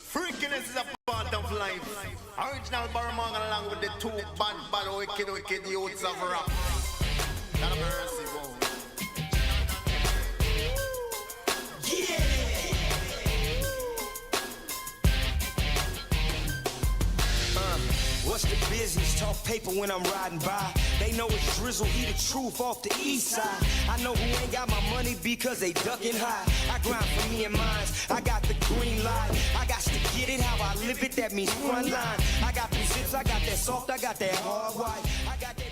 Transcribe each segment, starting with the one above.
Freakiness is a part of life. Original Barman along with the two bad, wicked youths of rap. God have mercy, whoa. What's the business? Talk paper when I'm riding by. They know it's drizzle, he the truth off the east side. I know who ain't got my money because they ducking high. I grind for me and mines, I got the green light. I got to get it how I live it, that means front line. I got them zips, I got that soft, I got that hard white. I got that.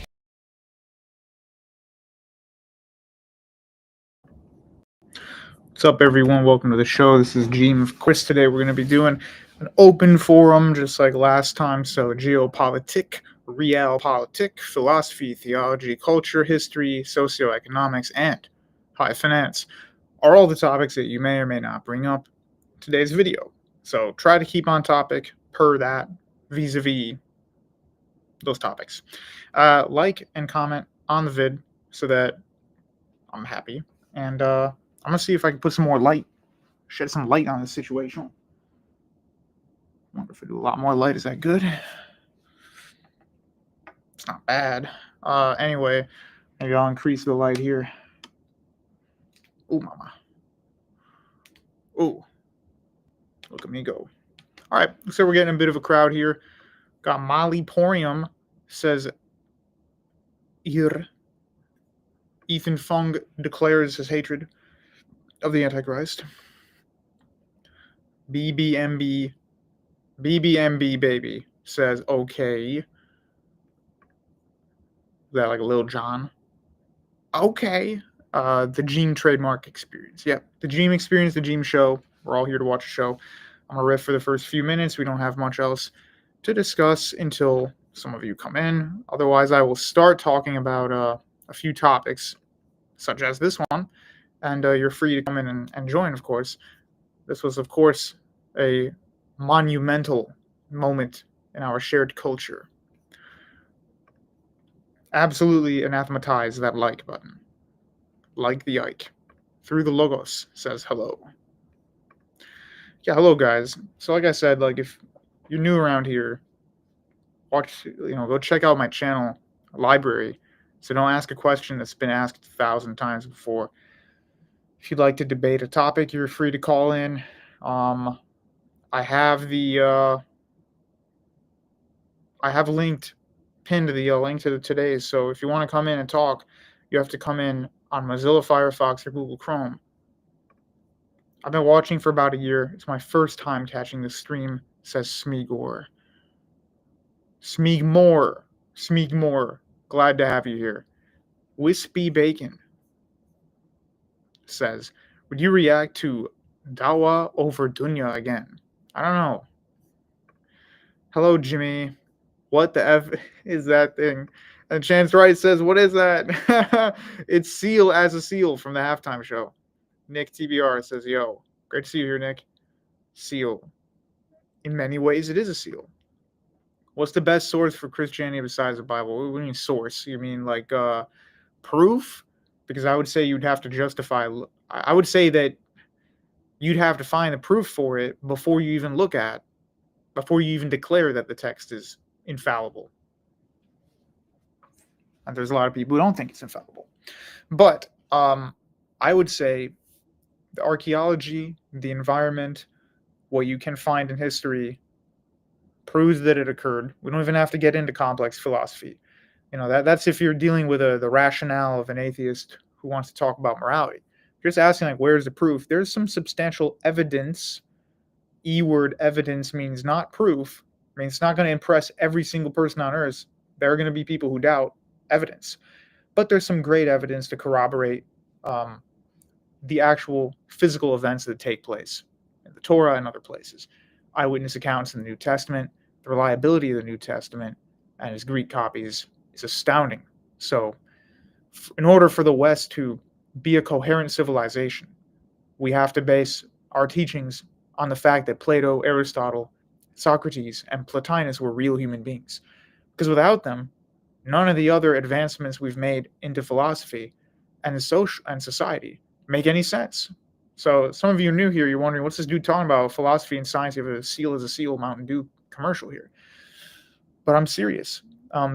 What's up, everyone? Welcome to the show. This is Gene. Of course, today we're going to be doing an open forum just like last time. So, geopolitics, realpolitik, philosophy, theology, culture, history, socioeconomics, and high finance are all the topics that you may or may not bring up in today's video. So, try to keep on topic per that, vis-a-vis those topics. Like and comment on the vid so that I'm happy. And I'm going to see if I can put some more light, shed some light on the situation. I wonder if I do a lot more light. Is that good? It's not bad. Anyway, maybe I'll increase the light here. Ooh, mama. Ooh. Look at me go. All right, so we're getting a bit of a crowd here. Got Molly Porium says, Ethan Fung declares his hatred of the Antichrist. BBMB baby says, okay. Is that like a Lil Jon? Okay. The Gene trademark experience. Yep. The Gene experience, the Gene show. We're all here to watch a show. I'm going to riff for the first few minutes. We don't have much else to discuss until some of you come in. Otherwise, I will start talking about a few topics, such as this one. And you're free to come in and join, of course. This was, of course, a monumental moment in our shared culture. Absolutely anathematize that like button. Like the Ike. Through the Logos says hello. Yeah, hello, guys. So like I said, like if you're new around here, go check out my channel, library. So don't ask a question that's been asked 1,000 times before. If you'd like to debate a topic, you're free to call in. I have pinned the link to today's. So if you want to come in and talk, you have to come in on Mozilla Firefox or Google Chrome. I've been watching for about a year. It's my first time catching the stream, says Smeagor. Smeagmore. Glad to have you here. Wispy Bacon says, would you react to Dawa over Dunya again? I don't know. Hello, Jimmy. What the F is that thing? And Chance Wright says, what is that? It's Seal as a Seal from the halftime show. Nick TBR says, yo, great to see you here, Nick. Seal. In many ways, it is a seal. What's the best source for Christianity besides the Bible? What do you mean source? You mean like proof? Because I would say you'd have to justify. I would say that you'd have to find the proof for it before you even declare that the text is infallible. And there's a lot of people who don't think it's infallible. But I would say the archaeology, the environment, what you can find in history proves that it occurred. We don't even have to get into complex philosophy. That's if you're dealing with the rationale of an atheist who wants to talk about morality. You're just asking, like, where's the proof? There's some substantial evidence. E-word evidence means not proof. I mean, it's not going to impress every single person on earth. There are going to be people who doubt evidence. But there's some great evidence to corroborate the actual physical events that take place in the Torah and other places. Eyewitness accounts in the New Testament, the reliability of the New Testament and its Greek copies is astounding. So in order for the West to be a coherent civilization, we have to base our teachings on the fact that Plato, Aristotle, Socrates, and Plotinus were real human beings. Because without them, none of the other advancements we've made into philosophy and society make any sense. So some of you new here, you're wondering, what's this dude talking about? Philosophy and science, you have a seal as a seal Mountain Dew commercial here. But I'm serious.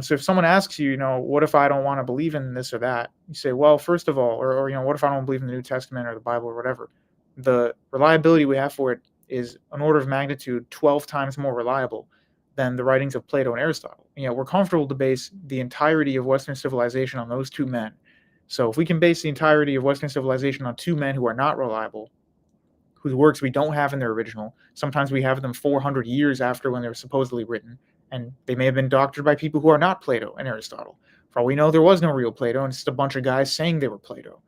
So if someone asks you, what if I don't want to believe in this or that? You say, well, first of all, or what if I don't believe in the New Testament or the Bible or whatever? The reliability we have for it is an order of magnitude 12 times more reliable than the writings of Plato and Aristotle. We're comfortable to base the entirety of Western civilization on those two men. So if we can base the entirety of Western civilization on two men who are not reliable, whose works we don't have in their original, sometimes we have them 400 years after when they were supposedly written, and they may have been doctored by people who are not Plato and Aristotle. For all we know, there was no real Plato, and it's just a bunch of guys saying they were Plato.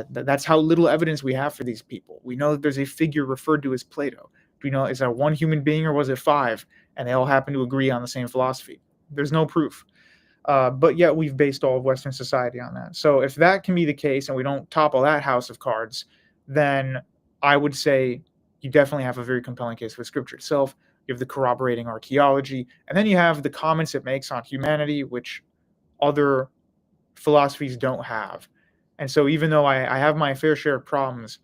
That's how little evidence we have for these people. We know that there's a figure referred to as Plato. Do we know, is that one human being or was it five? And they all happen to agree on the same philosophy. There's no proof. But yet we've based all of Western society on that. So if that can be the case and we don't topple that house of cards, then I would say you definitely have a very compelling case for Scripture itself. You have the corroborating archaeology, and then you have the comments it makes on humanity, which other philosophies don't have. And so even though I have my fair share of problems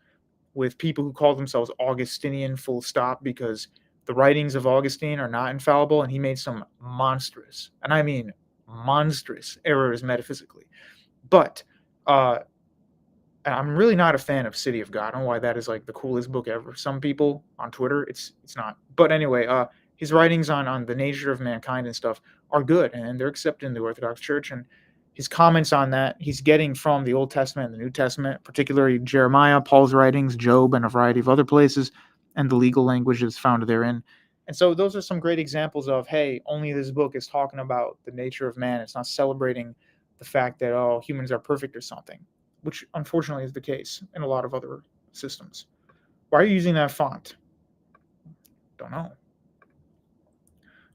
with people who call themselves Augustinian full stop, because the writings of Augustine are not infallible, and he made some monstrous, and I mean monstrous, errors metaphysically. But I'm really not a fan of City of God. I don't know why that is like the coolest book ever. Some people on Twitter, it's not. But anyway, his writings on the nature of mankind and stuff are good, and they're accepted in the Orthodox Church. And his comments on that, he's getting from the Old Testament and the New Testament, particularly Jeremiah, Paul's writings, Job, and a variety of other places, and the legal language that's found therein. And so those are some great examples of, hey, only this book is talking about the nature of man. It's not celebrating the fact that, oh, humans are perfect or something, which unfortunately is the case in a lot of other systems. Why are you using that font? Don't know.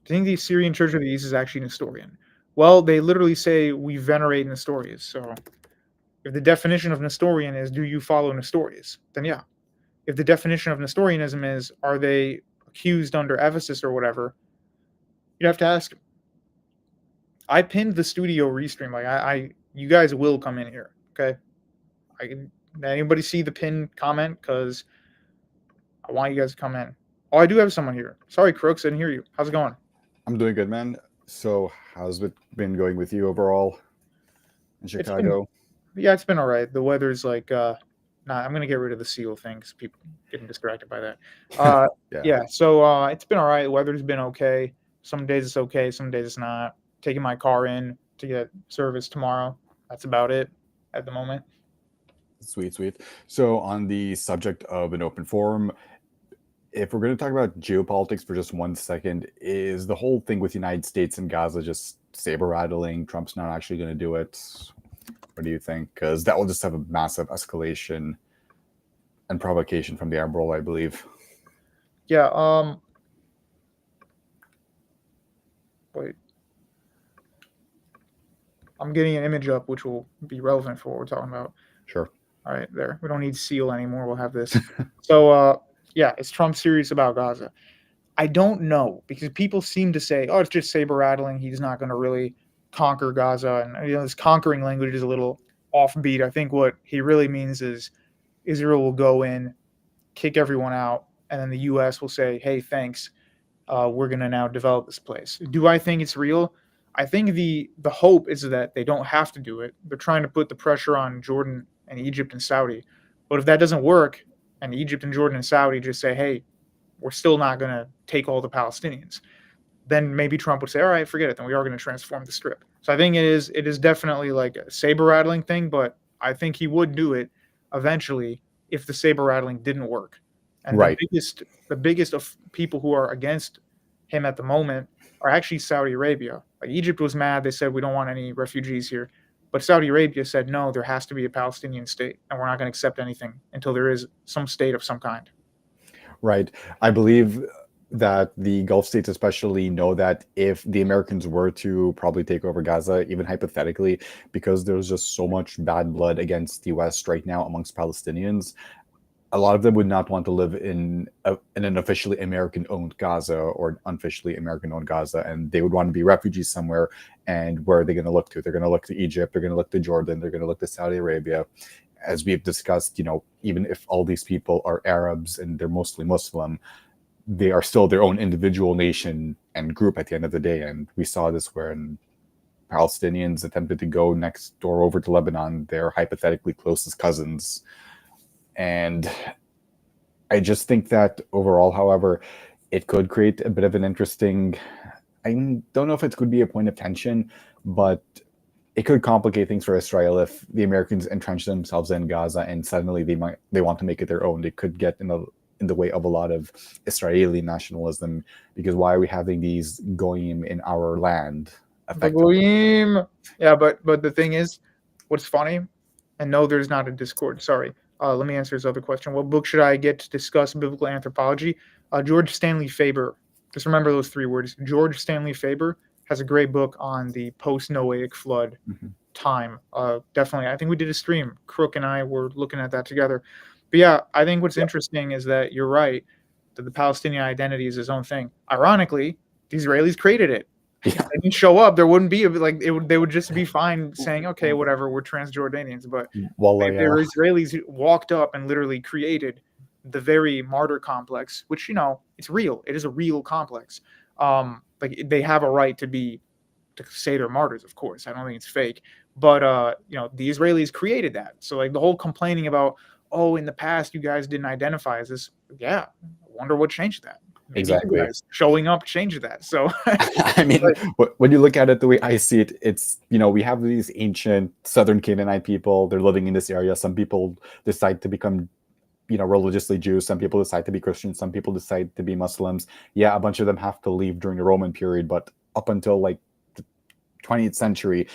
Do you think the Assyrian Church of the East is actually Nestorian? Well, they literally say we venerate Nestorius. So if the definition of Nestorian is, do you follow Nestorius? Then yeah. If the definition of Nestorianism is, are they accused under Ephesus or whatever, you'd have to ask him. I pinned the studio restream. Like you guys will come in here, okay? Anybody see the pinned comment? Because I want you guys to come in. Oh, I do have someone here. Sorry, Crooks, I didn't hear you. How's it going? I'm doing good, man. So how's it been going with you overall in Chicago? It's been all right. The weather's like, I'm going to get rid of the seal thing because people getting distracted by that. Yeah, so it's been all right. The weather's been okay. Some days it's okay, some days it's not. Taking my car in to get service tomorrow. That's about it at the moment. Sweet. So on the subject of an open forum, if we're going to talk about geopolitics for just 1 second, is the whole thing with the United States and Gaza just saber rattling? Trump's not actually going to do it. What do you think? Because that will just have a massive escalation and provocation from the Arab world, I believe. Yeah. Wait. I'm getting an image up, which will be relevant for what we're talking about. Sure. All right, there. We don't need seal anymore. We'll have this. So, is Trump serious about Gaza? I don't know, because people seem to say, oh, it's just saber rattling. He's not going to really conquer Gaza. And this conquering language is a little offbeat. I think what he really means is Israel will go in, kick everyone out, and then the U.S. will say, hey, thanks. We're going to now develop this place. Do I think it's real? I think the hope is that they don't have to do it. They're trying to put the pressure on Jordan and Egypt and Saudi. But if that doesn't work, and Egypt and Jordan and Saudi just say, hey, we're still not going to take all the Palestinians, then maybe Trump would say, all right, forget it. Then we are going to transform the Strip. So I think it is definitely like a saber rattling thing, but I think he would do it eventually if the saber rattling didn't work. And right. the biggest of people who are against him at the moment are actually Saudi Arabia. Like Egypt was mad. They said, we don't want any refugees here. But Saudi Arabia said, no, there has to be a Palestinian state, and we're not going to accept anything until there is some state of some kind. Right. I believe that the Gulf states especially know that if the Americans were to probably take over Gaza, even hypothetically, because there's just so much bad blood against the West right now amongst Palestinians, a lot of them would not want to live in an officially American-owned Gaza or an unofficially American-owned Gaza, and they would want to be refugees somewhere. And where are they going to look to? They're going to look to Egypt, they're going to look to Jordan, they're going to look to Saudi Arabia. as we've discussed, even if all these people are Arabs and they're mostly Muslim, they are still their own individual nation and group at the end of the day. And we saw this when Palestinians attempted to go next door over to Lebanon, their hypothetically closest cousins. And I just think that overall, however, it could create a bit of an interesting, I don't know if it could be a point of tension, but it could complicate things for Israel if the Americans entrench themselves in Gaza and suddenly they want to make it their own. They could get in the way of a lot of Israeli nationalism, because why are we having these goyim in our land? Goyim. Yeah, but the thing is, what's funny, and no, there's not a Discord. Sorry. Let me answer his other question. What book should I get to discuss biblical anthropology? George Stanley Faber. Just remember those 3 words. George Stanley Faber has a great book on the post-Noahic flood time. Definitely. I think we did a stream. Crook and I were looking at that together. But yeah, I think what's interesting is that you're right, that the Palestinian identity is his own thing. Ironically, the Israelis created it. If they didn't show up, there wouldn't be they would just be fine saying, okay, whatever, we're Transjordanians. But they were Israelis who walked up and literally created the very martyr complex, which, it's real. It is a real complex. They have a right to say they're martyrs, of course. I don't think it's fake. But the Israelis created that. So the whole complaining about, oh, in the past you guys didn't identify as this. Yeah, I wonder what changed that. Maybe exactly. You guys showing up changed that. So I mean, when you look at it the way I see it, it's, we have these ancient southern Canaanite people. They're living in this area. Some people decide to become religiously Jews. Some people decide to be Christians. Some people decide to be Muslims. Yeah, a bunch of them have to leave during the Roman period, but up until the 20th century,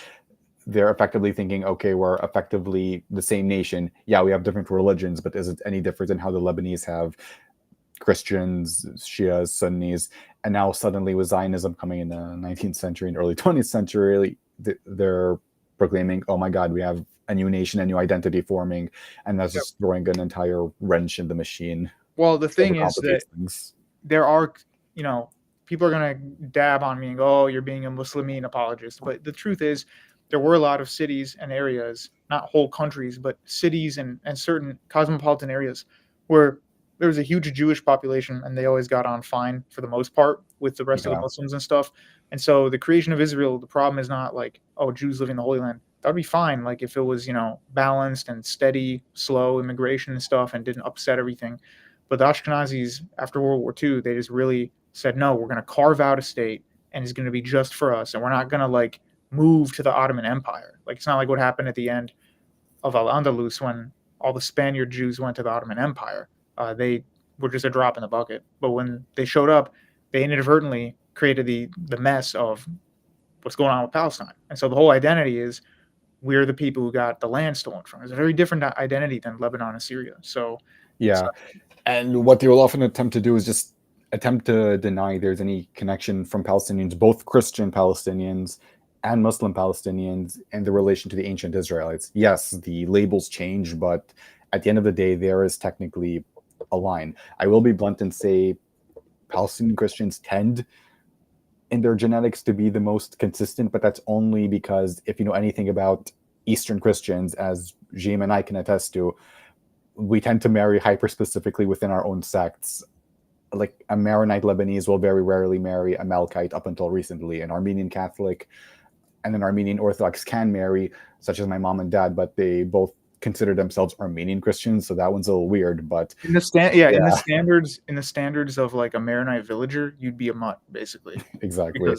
they're effectively thinking, okay, we're effectively the same nation. Yeah, we have different religions, but is it any different in how the Lebanese have Christians, Shias, Sunnis? And now suddenly with Zionism coming in the 19th century and early 20th century, they're proclaiming, oh my God, we have a new nation, a new identity forming, and that's just throwing an entire wrench in the machine. Well, the thing is that there are, people are going to dab on me and go, oh, you're being a Muslimine apologist. But the truth is, there were a lot of cities and areas, not whole countries, but cities and certain cosmopolitan areas where there was a huge Jewish population, and they always got on fine for the most part with the rest of the Muslims and stuff. And so the creation of Israel, the problem is not Jews living in the Holy Land. That would be fine, if it was, balanced and steady, slow immigration and stuff and didn't upset everything. But the Ashkenazis, after World War II, they just really said, no, we're going to carve out a state, and it's going to be just for us, and we're not going to, move to the Ottoman Empire. It's not like what happened at the end of Al-Andalus when all the Spaniard Jews went to the Ottoman Empire. They were just a drop in the bucket. But when they showed up, they inadvertently created the mess of what's going on with Palestine. And so the whole identity is we're the people who got the land stolen from. It's a very different identity than Lebanon and Syria. So and what they will often attempt to do is just attempt to deny there's any connection from Palestinians, both Christian Palestinians and Muslim Palestinians, and the relation to the ancient Israelites. Yes, the labels change, but at the end of the day, there is technically a line. I will be blunt and say Palestinian Christians tend in their genetics to be the most consistent, but that's only because if you know anything about Eastern Christians, as Jim and I can attest to, we tend to marry hyper-specifically within our own sects. Like a Maronite Lebanese will very rarely marry a Melkite up until recently. An Armenian Catholic and an Armenian Orthodox can marry, such as my mom and dad, but they both consider themselves Armenian Christians, so that one's a little weird. But in the standards of a Maronite villager, you'd be a mutt, basically. Exactly.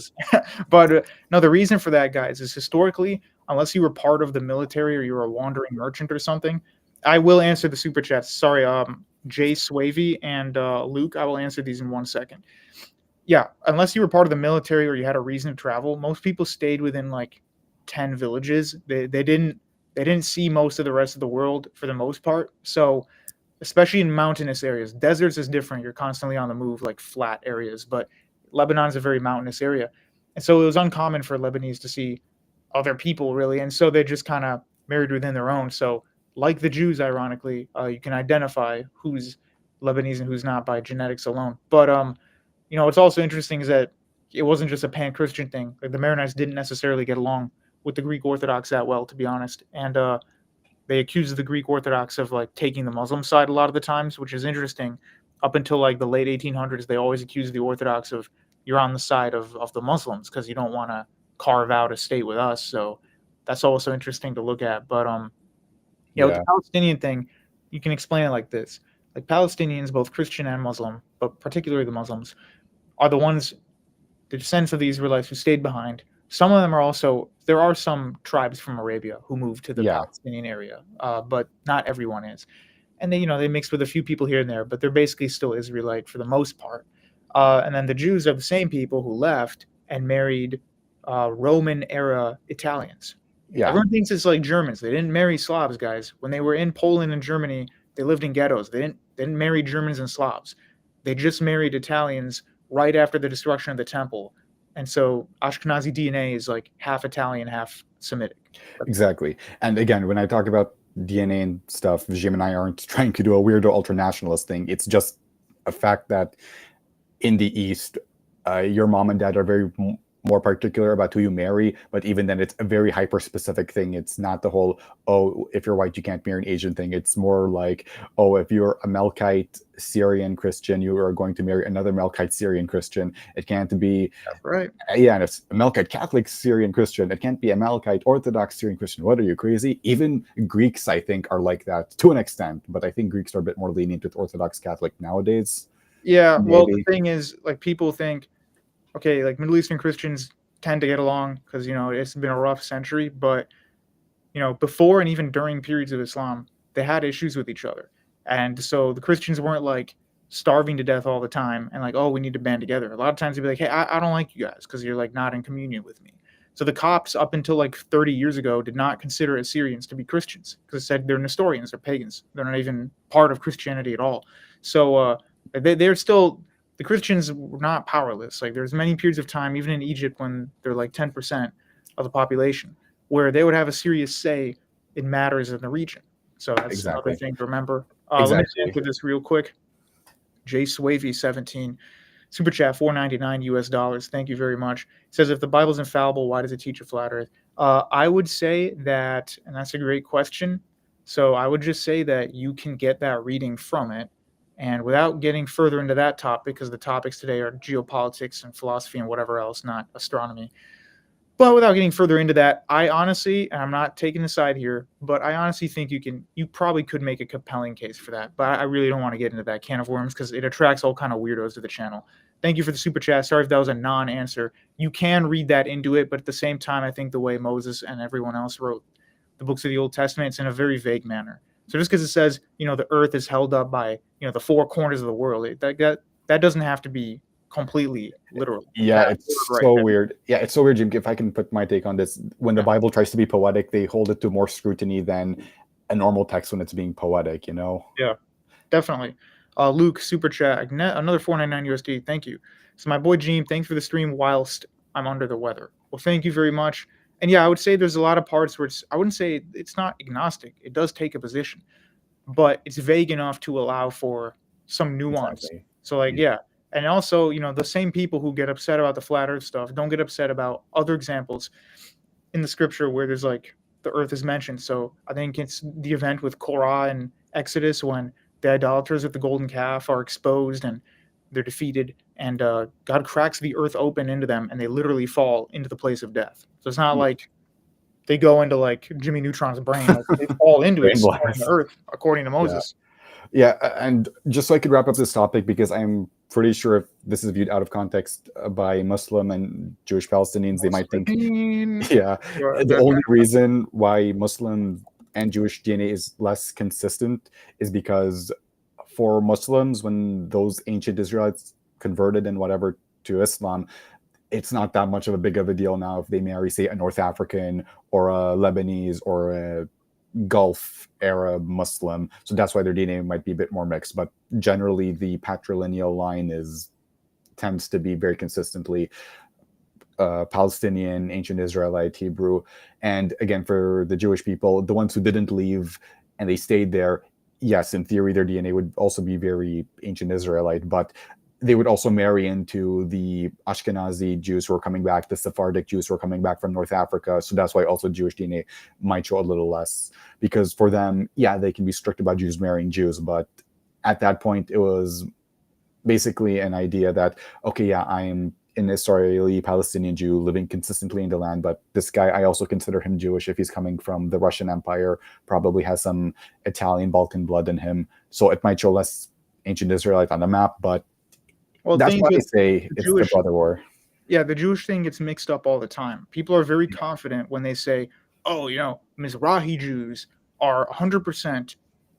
But no, the reason for that, guys, is historically, unless you were part of the military or you were a wandering merchant or something, I will answer the super chats. Sorry, Jay Swavey and Luke, I will answer these in 1 second. Yeah, unless you were part of the military or you had a reason to travel, most people stayed within 10 villages. They didn't see most of the rest of the world for the most part. So especially in mountainous areas, deserts is different. You're constantly on the move, flat areas, but Lebanon is a very mountainous area. And so it was uncommon for Lebanese to see other people really. And so they just kind of married within their own. So like the Jews, ironically, you can identify who's Lebanese and who's not by genetics alone. But, what's also interesting is that it wasn't just a pan-Christian thing. The Maronites didn't necessarily get along with the Greek Orthodox that well, to be honest. And they accuse the Greek Orthodox of like taking the Muslim side a lot of the times, which is interesting. Up until like the late 1800s, they always accused the Orthodox of you're on the side of the Muslims because you don't want to carve out a state with us. So that's also interesting to look at. But with the Yeah. Palestinian thing, you can explain it like this: like Palestinians, both Christian and Muslim, but particularly the Muslims, are the ones, the descendants of the Israelites who stayed behind. Some of them are also, there are some tribes from Arabia who moved to the Yeah. Palestinian area, but not everyone is. And they mix with a few people here and there, but they're basically still Israelite for the most part. And then the Jews are the same people who left and married Roman era Italians. Yeah. Everyone thinks it's like Germans. They didn't marry Slavs, guys. When they were in Poland and Germany, they lived in ghettos. They didn't marry Germans and Slavs. They just married Italians right after the destruction of the temple. And so Ashkenazi DNA is like half Italian, half Semitic. Exactly. And again, when I talk about DNA and stuff, Jim and I aren't trying to do a weirdo ultranationalist thing. It's just a fact that in the East, your mom and dad are very more particular about who you marry, but even then it's a very hyper specific thing. It's not the whole, oh, if you're white you can't marry an Asian thing. It's more like, oh, if you're a Melkite Syrian Christian, you are going to marry another Melkite Syrian Christian. It can't be Right. Yeah, and it's a Melkite Catholic Syrian Christian. It can't be a Melkite Orthodox Syrian Christian. What, are you crazy? Even Greeks, I think, are like that to an extent, but I think Greeks are a bit more lenient with Orthodox Catholic nowadays. Yeah, well, the Maybe. thing is, like, people think, okay, like Middle Eastern Christians tend to get along because it's been a rough century, but before and even during periods of Islam, they had issues with each other, and so the Christians weren't like starving to death all the time and like, oh, we need to band together. A lot of times they'd be like, hey, I don't like you guys because you're like not in communion with me. So the Copts, up until like 30 years ago, did not consider Assyrians to be Christians because it said they're Nestorians, they're pagans, they're not even part of Christianity at all. So they're still, the Christians were not powerless. Like there's many periods of time, even in Egypt, when they're like 10% of the population, where they would have a serious say in matters in the region. So that's Exactly. another thing to remember. Let me Exactly. answer this real quick. Jay Swavey 17, super chat $4.99 US. Thank you very much. It says, if the Bible's infallible, why does it teach a flat Earth? I would say that, and that's a great question. So I would just say that you can get that reading from it. And without getting further into that topic, because the topics today are geopolitics and philosophy and whatever else, not astronomy. But without getting further into that, I honestly, and I'm not taking a side here, but I honestly think you probably could make a compelling case for that. But I really don't want to get into that can of worms because it attracts all kind of weirdos to the channel. Thank you for the super chat. Sorry if that was a non-answer. You can read that into it, but at the same time, I think the way Moses and everyone else wrote the books of the Old Testament, it's in a very vague manner. So just because it says, the earth is held up by, the four corners of the world, that doesn't have to be completely literal. Yeah, That's it's right so there. weird. Yeah, it's so weird, Jim. If I can put my take on this, when the Bible tries to be poetic, they hold it to more scrutiny than a normal text when it's being poetic, Yeah, definitely. Luke, super chat, another $4.99 USD. Thank you. So my boy Gene, thanks for the stream whilst I'm under the weather. Well, thank you very much. And yeah, I would say there's a lot of parts where I wouldn't say it's not agnostic. It does take a position, but it's vague enough to allow for some nuance. Exactly. So and also, the same people who get upset about the flat earth stuff don't get upset about other examples in the scripture where there's like the earth is mentioned. So I think it's the event with Korah and Exodus when the idolaters at the golden calf are exposed and they're defeated, and God cracks the earth open into them and they literally fall into the place of death. So it's not like they go into like Jimmy Neutron's brain. Like they fall into it, Brain blast. on the earth, according to Moses. Yeah, and just so I could wrap up this topic, because I'm pretty sure if this is viewed out of context by Muslim and Jewish Palestinians, they might think, the only reason why Muslim and Jewish DNA is less consistent is because for Muslims, when those ancient Israelites converted and whatever to Islam, it's not that much of a big of a deal now if they marry, say, a North African or a Lebanese or a Gulf era Muslim. So that's why their DNA might be a bit more mixed. But generally, the patrilineal line tends to be very consistently Palestinian, ancient Israelite, Hebrew. And again, for the Jewish people, the ones who didn't leave and they stayed there, yes, in theory, their DNA would also be very ancient Israelite. But they would also marry into the Ashkenazi Jews who are coming back, the Sephardic Jews who are coming back from North Africa. So that's why also Jewish DNA might show a little less, because for them, yeah, they can be strict about Jews marrying Jews, but at that point, it was basically an idea that, okay, yeah, I'm an Israeli Palestinian Jew living consistently in the land, but this guy, I also consider him Jewish if he's coming from the Russian Empire, probably has some Italian Balkan blood in him. So it might show less ancient Israelite on the map, but that's why I say it's the brother war. Yeah, the Jewish thing gets mixed up all the time. People are very confident when they say, oh, Mizrahi Jews are 100%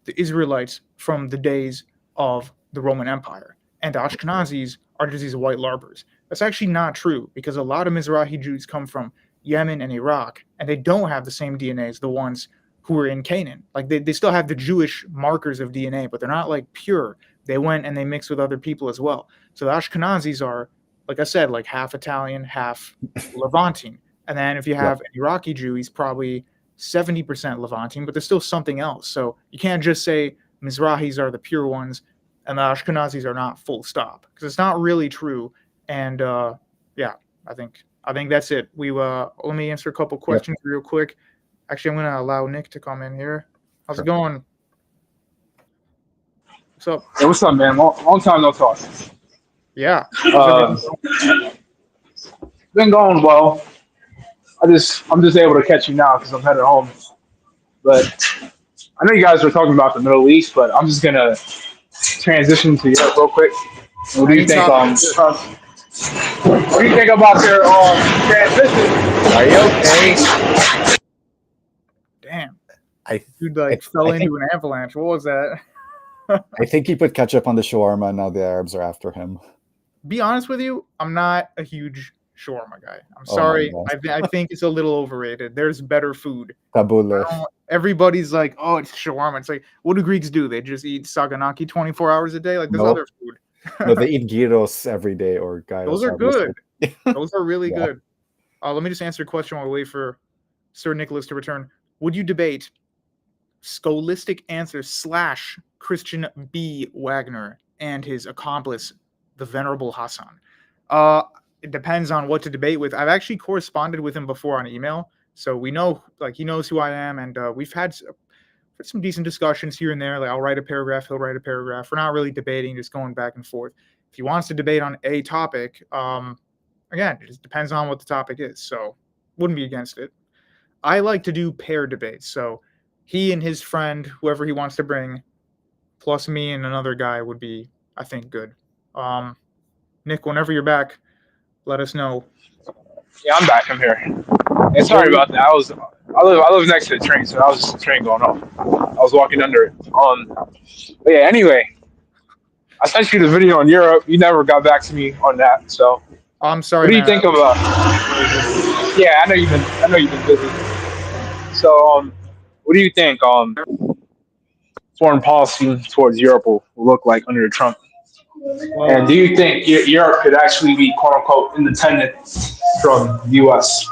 the Israelites from the days of the Roman Empire, and the Ashkenazis are just these white larbers. That's actually not true, because a lot of Mizrahi Jews come from Yemen and Iraq, and they don't have the same DNA as the ones who were in Canaan. Like, they still have the Jewish markers of DNA, but they're not like pure. They went and they mixed with other people as well. So the Ashkenazis are, like I said, like half Italian, half Levantine. And then if you have an Iraqi Jew, he's probably 70% Levantine, but there's still something else. So you can't just say Mizrahis are the pure ones and the Ashkenazis are not, full stop, because it's not really true. And yeah, I think that's it. Let me answer a couple questions real quick. Actually, I'm going to allow Nick to come in here. How's it going? What's up? Hey, what's up, man? Long time no talk. Yeah. Been going well. I'm just able to catch you now because I'm headed home. But I know you guys were talking about the Middle East, but I'm just gonna transition to Europe real quick. What do you think? What do you think about their transition? Are you okay? Damn. Dude, fell into an avalanche. What was that? I think he put ketchup on the shawarma, and now the Arabs are after him. Be honest with you, I'm not a huge shawarma guy. I'm sorry. I think it's a little overrated. There's better food. Everybody's like, oh, it's shawarma. It's like, what do Greeks do? They just eat saganaki 24 hours a day? Like, there's other food. No, they eat gyros every day, or gyros. Those are good. Those are really good. Let me just answer a question while we wait for Sir Nicholas to return. Would you debate Scholastic Answer / Christian B. Wagner and his accomplice, the Venerable Hassan? It depends on what to debate with. I've actually corresponded with him before on email, so we know, like, he knows who I am, and we've had some decent discussions here and there. Like, I'll write a paragraph, he'll write a paragraph. We're not really debating, just going back and forth. If he wants to debate on a topic, again, it just depends on what the topic is, so wouldn't be against it. I like to do pair debates, so he and his friend, whoever he wants to bring, plus me and another guy would be, I think, good. Nick, whenever you're back, let us know. Yeah, I'm back. I'm here. And sorry about that. I live next to the train, so that was just a train going off. I was walking under it. But yeah, anyway, I sent you the video on Europe. You never got back to me on that. So I'm sorry. What do you think of? Yeah, I know you've been busy. So what do you think foreign policy towards Europe will look like under Trump? And do you think Europe could actually be quote unquote independent from the U.S.?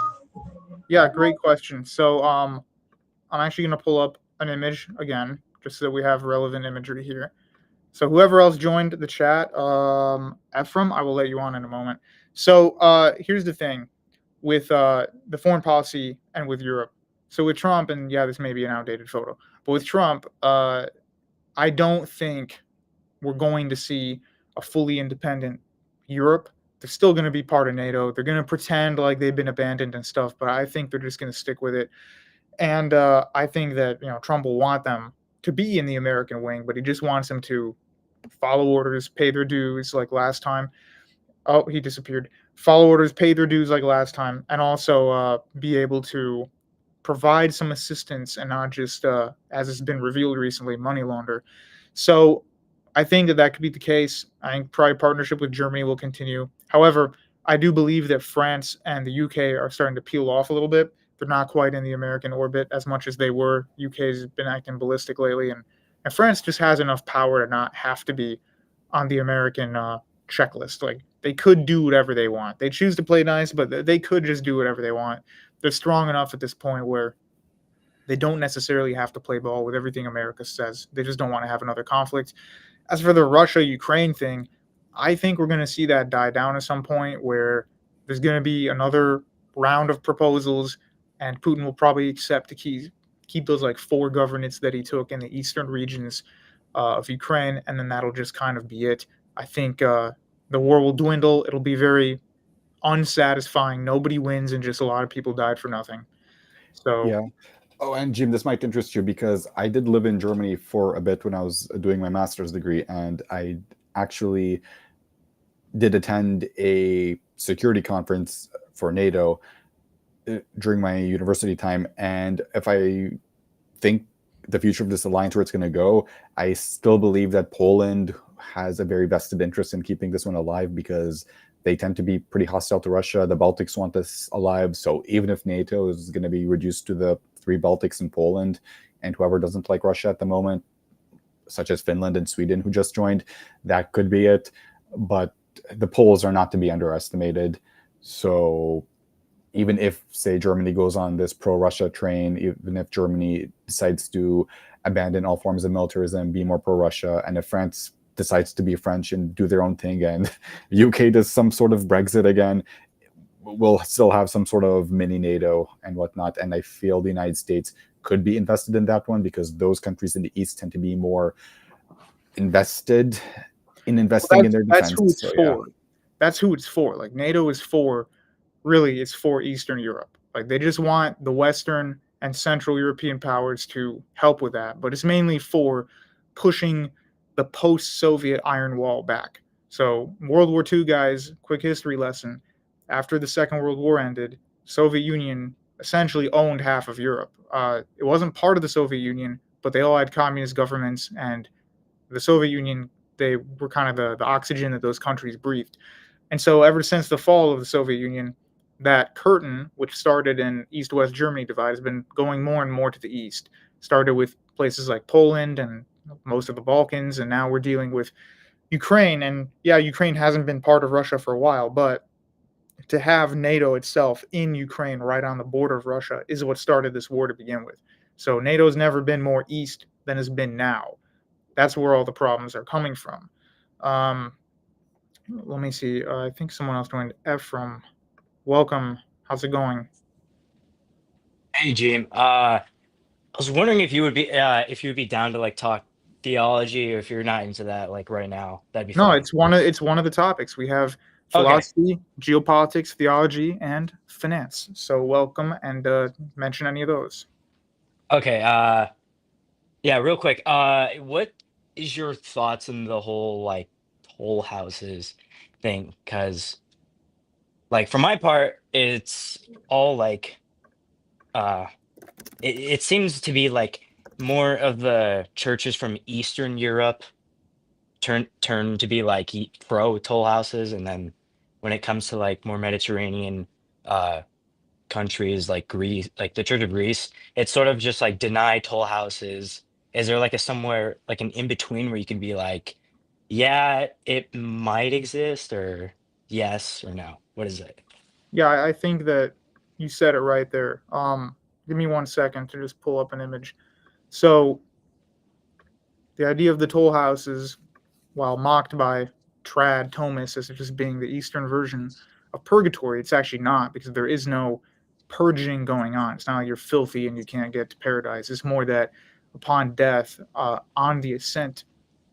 Yeah, great question. So I'm actually going to pull up an image again, just so that we have relevant imagery here. So whoever else joined the chat, Ephraim, I will let you on in a moment. So here's the thing with the foreign policy and with Europe. So with Trump, and yeah, this may be an outdated photo, but with Trump, I don't think we're going to see a fully independent Europe. They're still going to be part of NATO. They're going to pretend like they've been abandoned and stuff, but I think they're just going to stick with it. And I think that Trump will want them to be in the American wing, but he just wants them to follow orders, pay their dues like last time. Oh, he disappeared. Follow orders, pay their dues like last time, and also be able to provide some assistance and not just, as has been revealed recently, money launder. So I think that could be the case. I think probably partnership with Germany will continue. However, I do believe that France and the UK are starting to peel off a little bit. They're not quite in the American orbit as much as they were. UK's been acting ballistic lately, and France just has enough power to not have to be on the American checklist. Like, they could do whatever they want. They choose to play nice, but they could just do whatever they want. They're strong enough at this point where they don't necessarily have to play ball with everything America says. They just don't want to have another conflict. As for the Russia-Ukraine thing, I think we're going to see that die down at some point where there's going to be another round of proposals, and Putin will probably accept to keep those like 4 governorates that he took in the eastern regions of Ukraine, and then that'll just kind of be it. I think the war will dwindle. It'll be very unsatisfying. Nobody wins, and just a lot of people died for nothing. So Yeah. Oh, and Jim, this might interest you because I did live in Germany for a bit when I was doing my master's degree, and I actually did attend a security conference for NATO during my university time. And if I think the future of this alliance, where it's going to go, I still believe that Poland has a very vested interest in keeping this one alive because they tend to be pretty hostile to Russia. The Baltics want this alive. So even if NATO is going to be reduced to the 3 Baltics and Poland, and whoever doesn't like Russia at the moment, such as Finland and Sweden, who just joined, that could be it. But the Poles are not to be underestimated. So even if, say, Germany goes on this pro-Russia train, even if Germany decides to abandon all forms of militarism, be more pro-Russia, and if France decides to be French and do their own thing, and UK does some sort of Brexit again, we'll still have some sort of mini NATO and whatnot. And I feel the United States could be invested in that one because those countries in the East tend to be more invested in investing in their defense. That's who it's for. That's who it's for. Like NATO is for, really, it's for Eastern Europe. Like they just want the Western and Central European powers to help with that. But it's mainly for pushing the post-Soviet Iron Wall back. So World War II, guys, quick history lesson. After the Second World War ended, Soviet Union essentially owned half of Europe. It wasn't part of the Soviet Union, but they all had communist governments, and the Soviet Union, they were kind of the oxygen that those countries breathed. And so ever since the fall of the Soviet Union, that curtain, which started in East-West Germany divide, has been going more and more to the east. Started with places like Poland and most of the Balkans, and now we're dealing with Ukraine. And yeah, Ukraine hasn't been part of Russia for a while, but to have NATO itself in Ukraine right on the border of Russia is what started this war to begin with. So NATO's never been more east than it's been now. That's where all the problems are coming from. Let me see. I think someone else joined. Ephraim, welcome. How's it going? Hey, Jim. I was wondering if you would be down to like talk theology, or if you're not into that like right now, that'd be No, fine. it's one of the topics. We have Okay. philosophy, geopolitics, theology, and finance. So welcome, and mention any of those. Okay. Yeah, real quick. What is your thoughts on the whole like toll houses thing? Because like for my part, it's all like uh it seems to be like more of the churches from Eastern Europe turn to be like pro toll houses, and then when it comes to like more Mediterranean uh countries like Greece, like the Church of Greece, it's sort of just like deny toll houses. Is there like a somewhere like an in between where you can be like, yeah, it might exist, or yes or no? What is it? Yeah, I think that you said it right there. Give me 1 second to just pull up an image. So the idea of the toll houses, while mocked by trad Thomists as just being the Eastern version of purgatory, it's actually not, because there is no purging going on. It's not like you're filthy and you can't get to paradise. It's more that upon death, on the ascent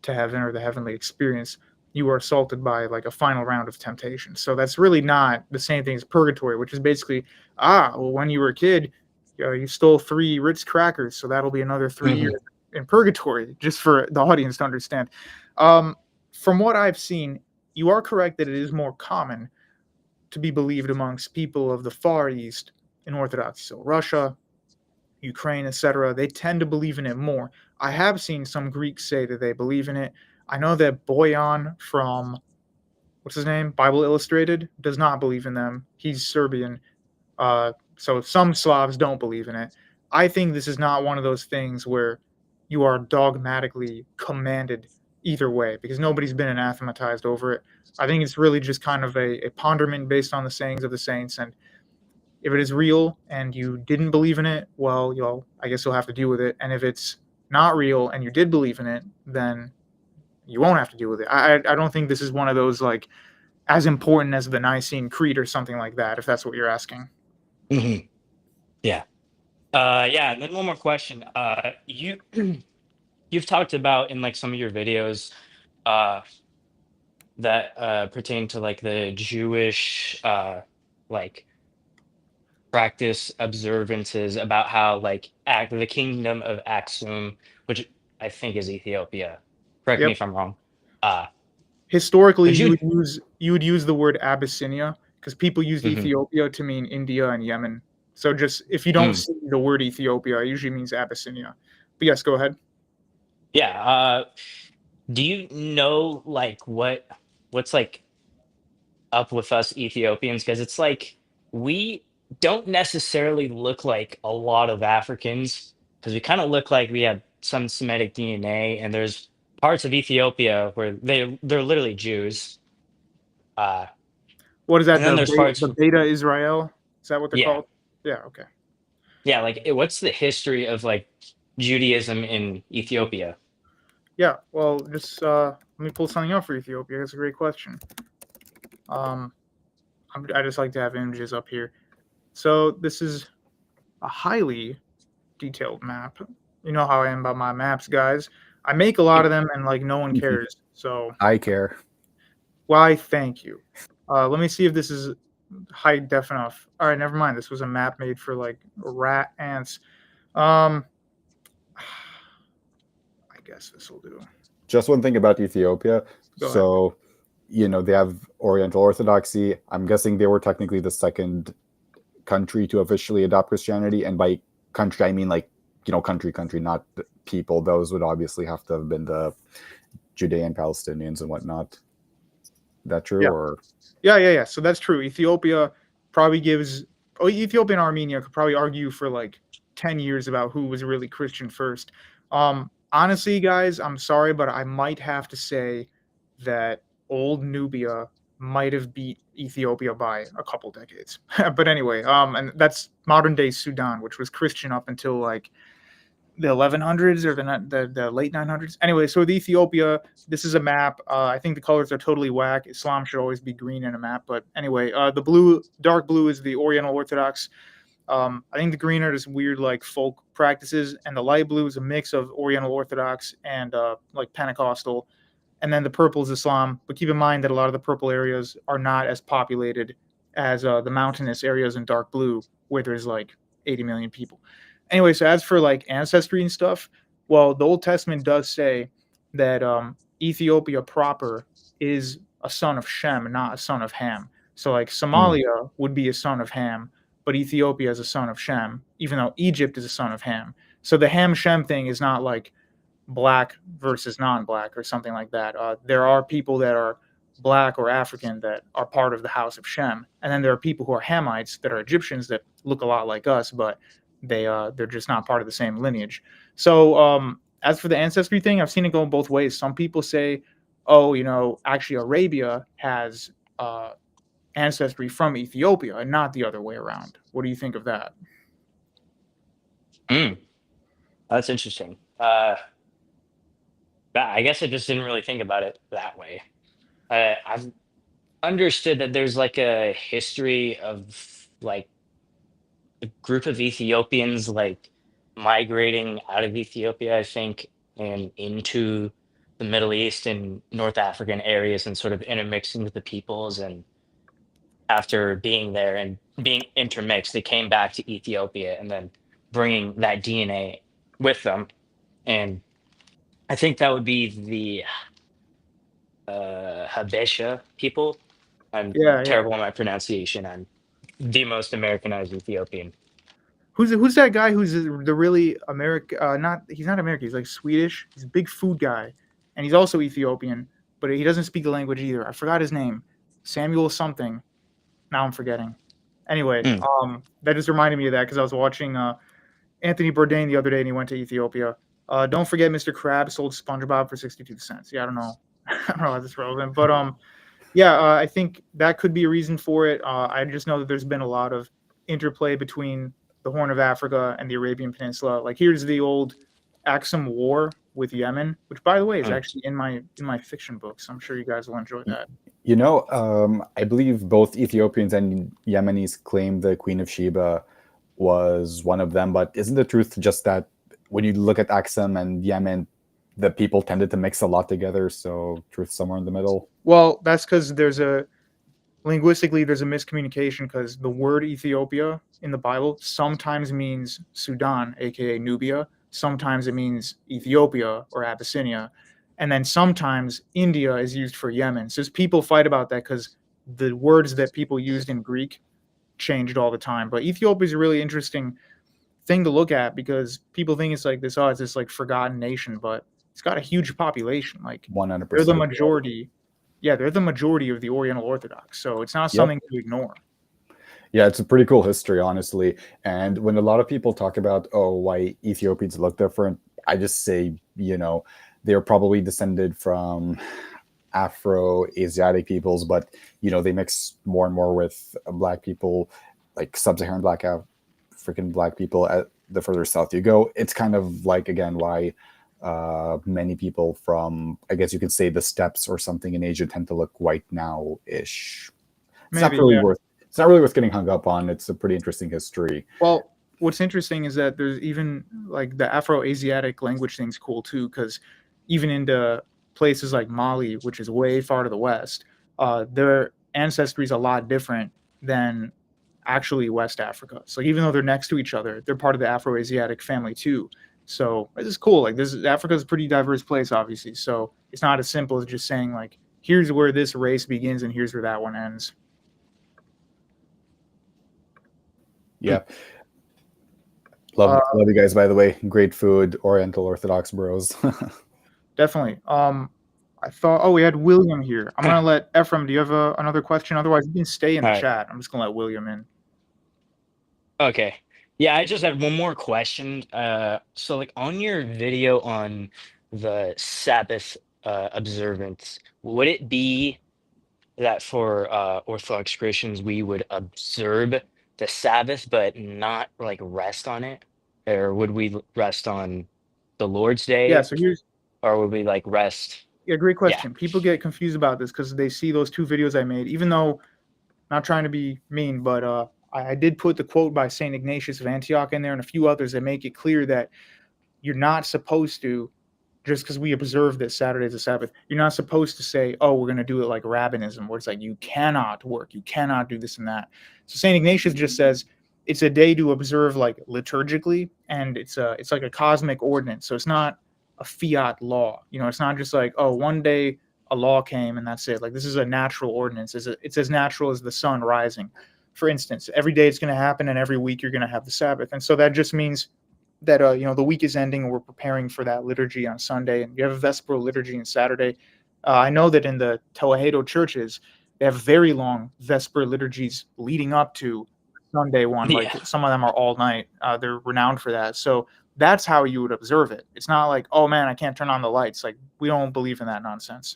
to heaven or the heavenly experience, you are assaulted by like a final round of temptation. So that's really not the same thing as purgatory, which is basically, well, when you were a kid, you stole 3 Ritz crackers, so that'll be another 3 years in purgatory, just for the audience to understand. From what I've seen, you are correct that it is more common to be believed amongst people of the Far East in Orthodoxy. So Russia, Ukraine, etc., they tend to believe in it more. I have seen some Greeks say that they believe in it. I know that Boyan from, what's his name, Bible Illustrated, does not believe in them. He's Serbian. So some Slavs don't believe in it. I think this is not one of those things where you are dogmatically commanded either way, because nobody's been anathematized over it. I think it's really just kind of a ponderment based on the sayings of the saints. And if it is real and you didn't believe in it, well, I guess you'll have to deal with it. And if it's not real and you did believe in it, then you won't have to deal with it. I don't think this is one of those like as important as the Nicene Creed or something like that, if that's what you're asking. Mhm. Yeah. Yeah, and then one more question. You've talked about in like some of your videos uh that pertain to like the Jewish like practice observances about how like the kingdom of Aksum, which I think is Ethiopia. Correct me Yep. if I'm wrong. Uh Historically, would you you would use the word Abyssinia because people used Mhm. Ethiopia to mean India and Yemen. So just if you don't Mm. see the word Ethiopia, it usually means Abyssinia. But yes, go ahead. Yeah, do you know like what's like up with us Ethiopians? Because it's like we don't necessarily look like a lot of Africans because we kind of look like we have some Semitic DNA, and there's parts of Ethiopia where they're literally Jews. Uh, What is and that? then there's parts, The Beta Israel? Is that what they're yeah, called? Yeah. Okay. yeah. Like, what's the history of like Judaism in Ethiopia? Yeah. Well, just let me pull something up for Ethiopia. That's a great question. Um, I just like to have images up here. So this is a highly detailed map. You know how I am about my maps, guys. I make a lot of them, and like no one cares. So I care. why? Thank you. Let me see if this is high def enough. All right, never mind. This was a map made for like rat ants. Um, I guess this will do. Just one thing about Ethiopia. Go ahead. So, they have Oriental Orthodoxy. I'm guessing they were technically the second country to officially adopt Christianity. And by country, I mean like, country, not the people. Those would obviously have to have been the Judean Palestinians and whatnot. That true? Yeah. Or Yeah. So that's true. Ethiopia probably gives. Oh, Ethiopia and Armenia could probably argue for like 10 years about who was really Christian first. Honestly, guys, I'm sorry, but I might have to say that old Nubia might have beat Ethiopia by a couple decades. But anyway, and that's modern day Sudan, which was Christian up until like the 1100s or the late 900s. Anyway, so with Ethiopia, this is a map. I think the colors are totally whack. Islam should always be green in a map. But anyway, the blue, dark blue is the Oriental Orthodox. I think the green are just weird like folk practices, and the light blue is a mix of Oriental Orthodox and like Pentecostal, and then the purple is Islam. But keep in mind that a lot of the purple areas are not as populated as the mountainous areas in dark blue, where there's like 80 million people. Anyway, so as for like ancestry and stuff, well, the Old Testament does say that Ethiopia proper is a son of Shem, not a son of Ham. So like Somalia would be a son of Ham, but Ethiopia is a son of Shem, even though Egypt is a son of Ham. So the Ham Shem thing is not like black versus non-black or something like that. There are people that are black or African that are part of the house of Shem, and then there are people who are Hamites that are Egyptians that look a lot like us, but they're just not part of the same lineage. So as for the ancestry thing, I've seen it go both ways. Some people say, oh, actually Arabia has ancestry from Ethiopia and not the other way around. What do you think of that? Mm, that's interesting. I guess I just didn't really think about it that way. I've understood that there's like a history of like a group of Ethiopians like migrating out of Ethiopia, I think, and into the Middle East and North African areas and sort of intermixing with the peoples. And after being there and being intermixed, they came back to Ethiopia and then bringing that DNA with them. And I think that would be the Habesha people. I'm Yeah. terrible on my pronunciation. I'm the most Americanized Ethiopian. Who's that guy who's the really American? Not he's not American. He's like Swedish. He's a big food guy, and he's also Ethiopian, but he doesn't speak the language either. I forgot his name. Samuel something. Now I'm forgetting. Anyway, Mm. that just reminded me of that because I was watching Anthony Bourdain the other day, and he went to Ethiopia. Don't forget, Mr. Krabs sold SpongeBob for 62 cents. Yeah, I don't know. I don't know how that's relevant, but yeah, I think that could be a reason for it. I just know that there's been a lot of interplay between the Horn of Africa and the Arabian Peninsula. Like here's the old Axum War. with Yemen, which by the way is Mm. actually in my fiction books. I'm sure you guys will enjoy that. You know, I believe both Ethiopians and Yemenis claim the Queen of Sheba was one of them, but isn't the truth just that when you look at Aksum and Yemen, the people tended to mix a lot together, so truth somewhere in the middle? Well, that's because linguistically there's a miscommunication, because the word Ethiopia in the Bible sometimes means Sudan, aka Nubia, sometimes it means Ethiopia or Abyssinia, and then sometimes India is used for Yemen. So people fight about that because the words that people used in Greek changed all the time. But Ethiopia is a really interesting thing to look at, because people think it's like this, oh, it's this like forgotten nation, but it's got a huge population. Like they're the 100%. majority. Yeah, they're the majority of the Oriental Orthodox, so it's not Yep. something to ignore. Yeah, it's a pretty cool history, honestly. And when a lot of people talk about, oh, why Ethiopians look different, I just say, they're probably descended from Afro-Asiatic peoples, but, they mix more and more with black people, like sub-Saharan African black people. The further south you go, it's kind of like, again, why many people from, I guess you could say, the steppes or something in Asia tend to look white now-ish. It's not Maybe, really yeah. worth getting hung up on. It's a pretty interesting history. Well, what's interesting is that there's even like the Afro-Asiatic language thing's cool too, because even into places like Mali, which is way far to the west, their ancestry is a lot different than actually West Africa. So even though they're next to each other, they're part of the Afro-Asiatic family too. So this is cool. Like Africa's a pretty diverse place, obviously. So it's not as simple as just saying like, here's where this race begins and here's where that one ends. Yeah. Love you guys, by the way. Great food, Oriental Orthodox bros. Definitely. I thought, we had William here. I'm gonna let Ephraim. Do you have another question? Otherwise, you can stay in the All right. chat. I'm just gonna let William in. Okay. Yeah, I just had one more question. So like on your video on the Sabbath observance, would it be that for Orthodox Christians we would observe the Sabbath but not like rest on it? Or would we rest on the Lord's Yeah. Day? So here's Or would we like rest? great Yeah. question. People get confused about this because they see those two videos I made. Even though, not trying to be mean, but I did put the quote by Saint Ignatius of Antioch in there and a few others that make it clear that you're not supposed to, just because we observe this Saturday as a Sabbath, you're not supposed to say, oh, we're going to do it like rabbinism, where it's like you cannot work, you cannot do this and that. So Saint Ignatius just says it's a day to observe like liturgically, and it's like a cosmic ordinance. So it's not a fiat law. It's not just like, oh, one day a law came and that's it. Like this is a natural ordinance. It's as natural as the sun rising. For instance, every day it's going to happen, and every week you're going to have the Sabbath. And so that just means that the week is ending and we're preparing for that liturgy on Sunday, and you have a Vesperal liturgy on Saturday. I know that in the Tewahedo churches, they have very long Vesper liturgies leading up to Sunday one. Yeah. Like some of them are all night. They're renowned for that. So that's how you would observe it. It's not like, oh man, I can't turn on the lights. Like we don't believe in that nonsense.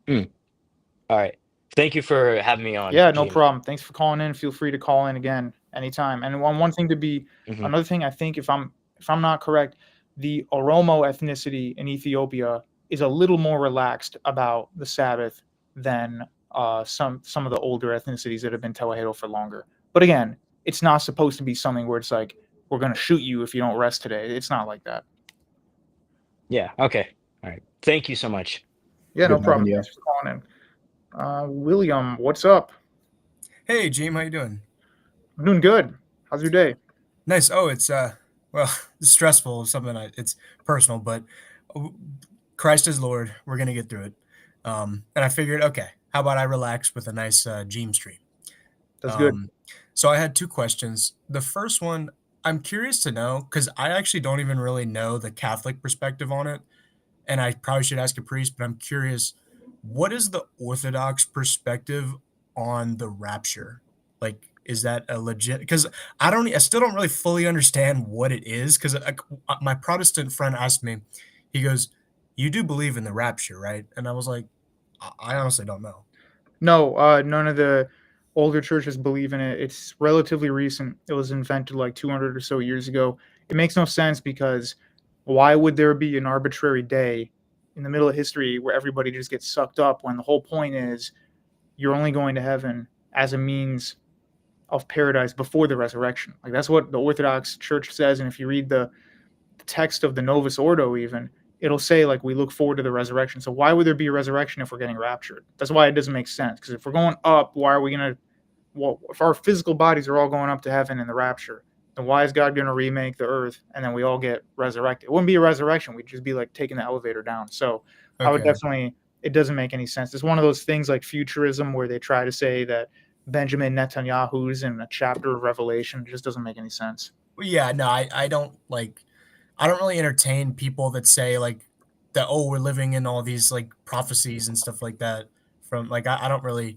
All right. Thank you for having me on. Yeah, no Gene. problem. Thanks for calling in. Feel free to call in again anytime. And one thing to be Mhm. another thing, I think if I'm not correct, the Oromo ethnicity in Ethiopia is a little more relaxed about the Sabbath than some of the older ethnicities that have been Tewahedo for longer. But again, it's not supposed to be something where it's like, we're going to shoot you if you don't rest today. It's not like that. Yeah. Okay. All right. Thank you so much. Yeah, no Good problem. having you. Thanks for calling in. William, what's up? Hey, James, how you doing? I'm doing good. How's your day? Nice. Oh, it's well, it's stressful. It's personal, but Christ is Lord. We're gonna get through it. And I figured, okay, how about I relax with a nice Gene stream? That's good. So I had two questions. The first one, I'm curious to know, because I actually don't even really know the Catholic perspective on it, and I probably should ask a priest, but I'm curious, what is the Orthodox perspective on the rapture? Like, is that a legit? Because I still don't really fully understand what it is. Because my Protestant friend asked me, he goes, "You do believe in the rapture, right?" And I was like, I honestly don't know. No, none of the older churches believe in it. It's relatively recent. It was invented like 200 or so years ago. It makes no sense because Why would there be an arbitrary day in the middle of history where everybody just gets sucked up when the whole point is you're only going to heaven as a means of paradise before the resurrection? Like that's what the Orthodox Church says, and if you read the text of the Novus Ordo, even it'll say like we look forward to the resurrection. So why would there be a resurrection if we're getting raptured? That's why it doesn't make sense. Because if we're going up, why are we gonna? Well, if our physical bodies are all going up to heaven in the rapture, then why is God going to remake the earth and then we all get resurrected? It wouldn't be a resurrection. We'd just be like taking the elevator down. So I would definitely, it doesn't make any sense. It's one of those things like futurism where they try to say that Benjamin Netanyahu's in a chapter of Revelation. It just doesn't make any sense. Yeah, no, I don't really entertain people that say like that, oh, we're living in all these like prophecies and stuff like that from like I don't really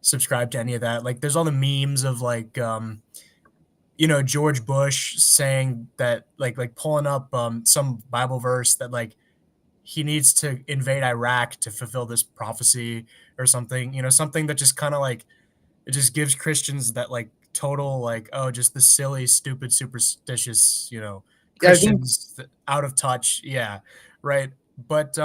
subscribe to any of that. Like there's all the memes of like George Bush saying that like pulling up some Bible verse that like he needs to invade Iraq to fulfill this prophecy or something, something that just kind of like it just gives Christians that like total like, oh, just the silly, stupid, superstitious, Yeah, I think. Christians out of touch. Yeah, right. But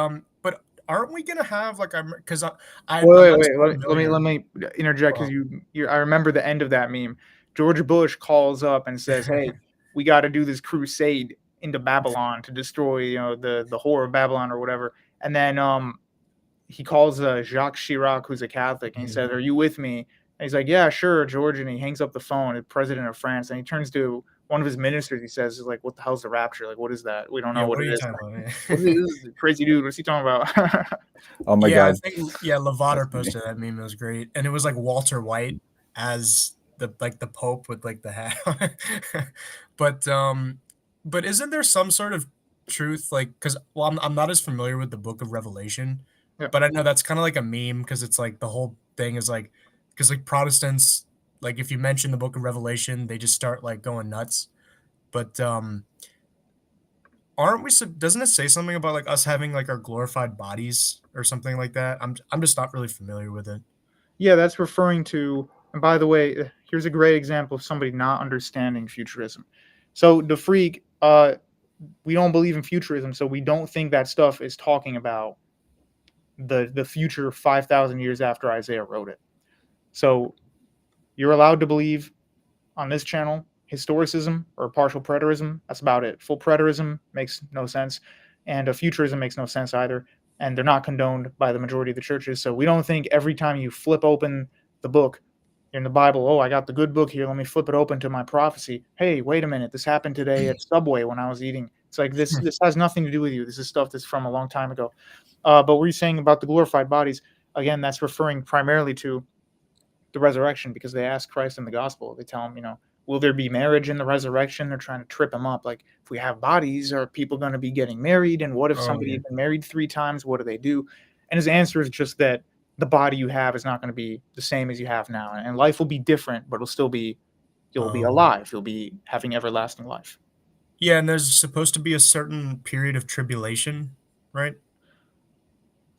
aren't we gonna have like because I'm Wait, not as wait, wait. familiar. Let me interject because Well, I remember the end of that meme. George Bush calls up and says, "Hey, we got to do this crusade into Babylon to destroy, the whore of Babylon or whatever." And then he calls Jacques Chirac, who's a Catholic, and he says, "Are you with me?" And he's like, "Yeah, sure, George." And he hangs up the phone. The president of France, and he turns to one of his ministers. He says, "Like, what the hell's the rapture? Like, what is that? We don't yeah, know what what are it you is. talking about? What is it? This is a crazy dude. What's he talking about?" Oh my Yeah, I god. think Lavater posted that meme. It was great, and it was like Walter White as the Pope with like the hat. but but isn't there some sort of truth like because I'm not as familiar with the Book of Revelation, Yeah. but I know that's kind of like a meme because it's like the whole thing is like because like Protestants like if you mention the Book of Revelation they just start like going nuts, but aren't we doesn't it say something about like us having like our glorified bodies or something like that? I'm just not really familiar with it. Yeah, that's referring to, and by the way, here's a great example of somebody not understanding futurism. So the freak, we don't believe in futurism, so we don't think that stuff is talking about the future 5,000 years after Isaiah wrote it. So you're allowed to believe on this channel historicism or partial preterism. That's about it. Full preterism makes no sense, and a futurism makes no sense either. And they're not condoned by the majority of the churches. So we don't think every time you flip open the book in the Bible, oh, I got the good book here. Let me flip it open to my prophecy. Hey, wait a minute. This happened today at Subway when I was eating. It's like this has nothing to do with you. This is stuff that's from a long time ago. But what are you saying about the glorified bodies? Again, that's referring primarily to the resurrection because they ask Christ in the gospel. They tell him, will there be marriage in the resurrection? They're trying to trip him up. Like, if we have bodies, are people going to be getting married? And what if Oh somebody yeah. has been married 3 times? What do they do? And his answer is just that the body you have is not going to be the same as you have now. And life will be different, but you'll be alive. You'll be having everlasting life. Yeah, and there's supposed to be a certain period of tribulation, right?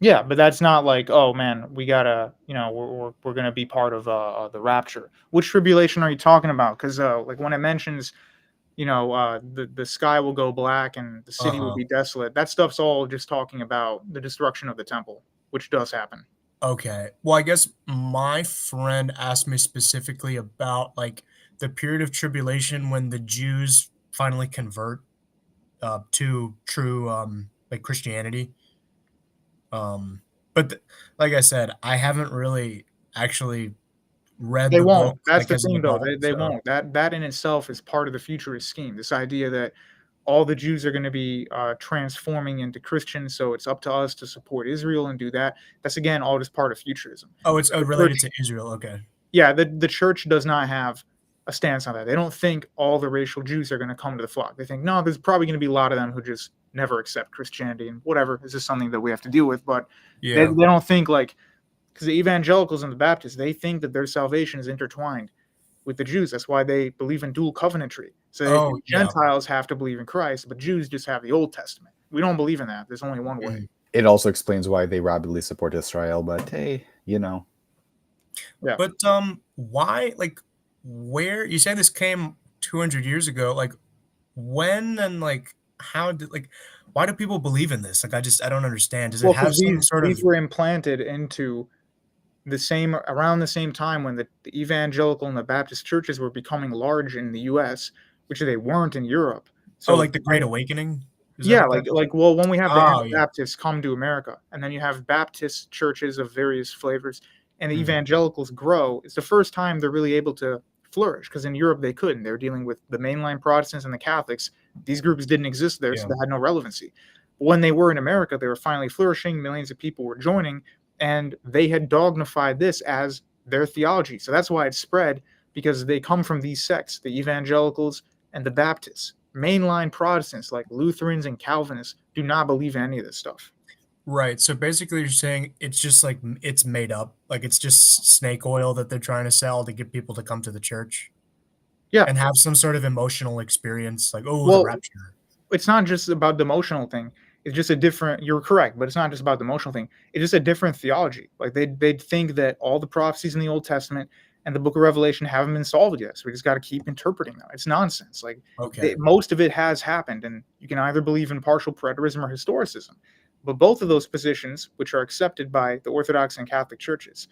Yeah, but that's not like, oh man, we gotta, we're gonna be part of the rapture. Which tribulation are you talking about? Because like when it mentions, the sky will go black and the city will Uh-huh. be desolate. That stuff's all just talking about the destruction of the temple, which does happen. Okay. Well, I guess my friend asked me specifically about like the period of tribulation when the Jews finally convert to true like Christianity. But like I said, I haven't really actually read They the won't. book That's like the as an thing, though. adult. They So, won't. That in itself is part of the futurist scheme. This idea that all the Jews are going to be transforming into Christians, so it's up to us to support Israel and do that. That's again all just part of futurism. oh, it's The related church, to Israel. Okay. yeah, the church does not have a stance on that. They don't think all the racial Jews are going to come to the flock. They think no, there's probably going to be a lot of them who just never accept Christianity and whatever. This is something that we have to deal with, but they Yeah. don't think like because the evangelicals and the Baptists they think that their salvation is intertwined with the Jews. That's why they believe in dual covenantry. So Oh, yeah. Gentiles have to believe in Christ, but Jews just have the Old Testament. We don't believe in that. There's only one way. Mm. It also explains why they rabidly support Israel, but hey, Yeah. But why like where you say this came 200 years ago, like when and like why do people believe in this? Like, I don't understand. Does it Well, have because some sort these of were implanted into around the same time when the evangelical and the Baptist churches were becoming large in the U.S., which they weren't in Europe. So like the Great Awakening? Is that yeah, what that is? well, when we have the Oh, yeah. Anabaptists come to America, and then you have Baptist churches of various flavors, and the Mhm. evangelicals grow, it's the first time they're really able to flourish. Because in Europe they couldn't; they were dealing with the mainline Protestants and the Catholics. These groups didn't exist there, so Yeah. they had no relevancy. But when they were in America, they were finally flourishing. Millions of people were joining, and they had dogmified this as their theology. So that's why it spread, because they come from these sects, the evangelicals and the Baptists. Mainline Protestants like Lutherans and Calvinists do not believe in any of this stuff. Right. So basically, you're saying it's just like it's made up. Like it's just snake oil that they're trying to sell to get people to come to the church Yeah. and have some sort of emotional experience, like, oh, the Well, rapture. it's not just about the emotional thing. It's just a different. You're correct, but it's not just about the emotional thing. It's just a different theology. Like they'd think that all the prophecies in the Old Testament and the Book of Revelation haven't been solved yet. So we just got to keep interpreting them. It's nonsense. Like Okay. most of it has happened, and you can either believe in partial preterism or historicism. But both of those positions, which are accepted by the Orthodox and Catholic churches,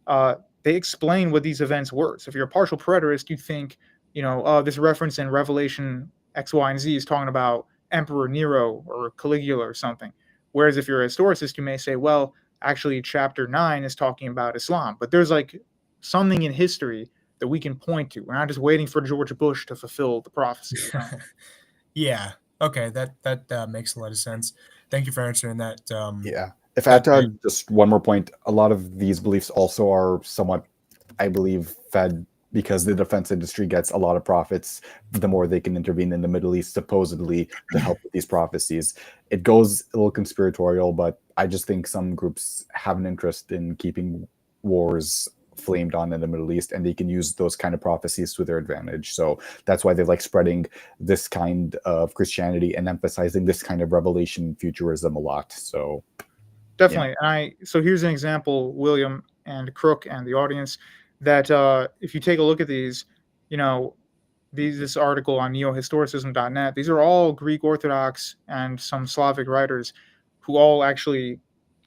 uh, they explain what these events were. So if you're a partial preterist, you think, this reference in Revelation X, Y, and Z is talking about Emperor Nero or Caligula or something. Whereas if you're a historicist, you may say, well, actually, chapter 9 is talking about Islam. But there's like something in history that we can point to. We're not just waiting for George Bush to fulfill the prophecy. Yeah. Okay. That makes a lot of sense. Thank you for answering that. Yeah. If I had to add just one more point, a lot of these beliefs also are somewhat, I believe, fed because the defense industry gets a lot of profits the more they can intervene in the Middle East, supposedly to help with these prophecies. It goes a little conspiratorial, but I just think some groups have an interest in keeping wars flamed on in the Middle East, and they can use those kind of prophecies to their advantage. So that's why they like spreading this kind of Christianity and emphasizing this kind of revelation futurism a lot. So definitely. And so here's an example, William and Crook and the audience, that if you take a look at these, this article on neohistoricism.net, these are all Greek Orthodox and some Slavic writers who all actually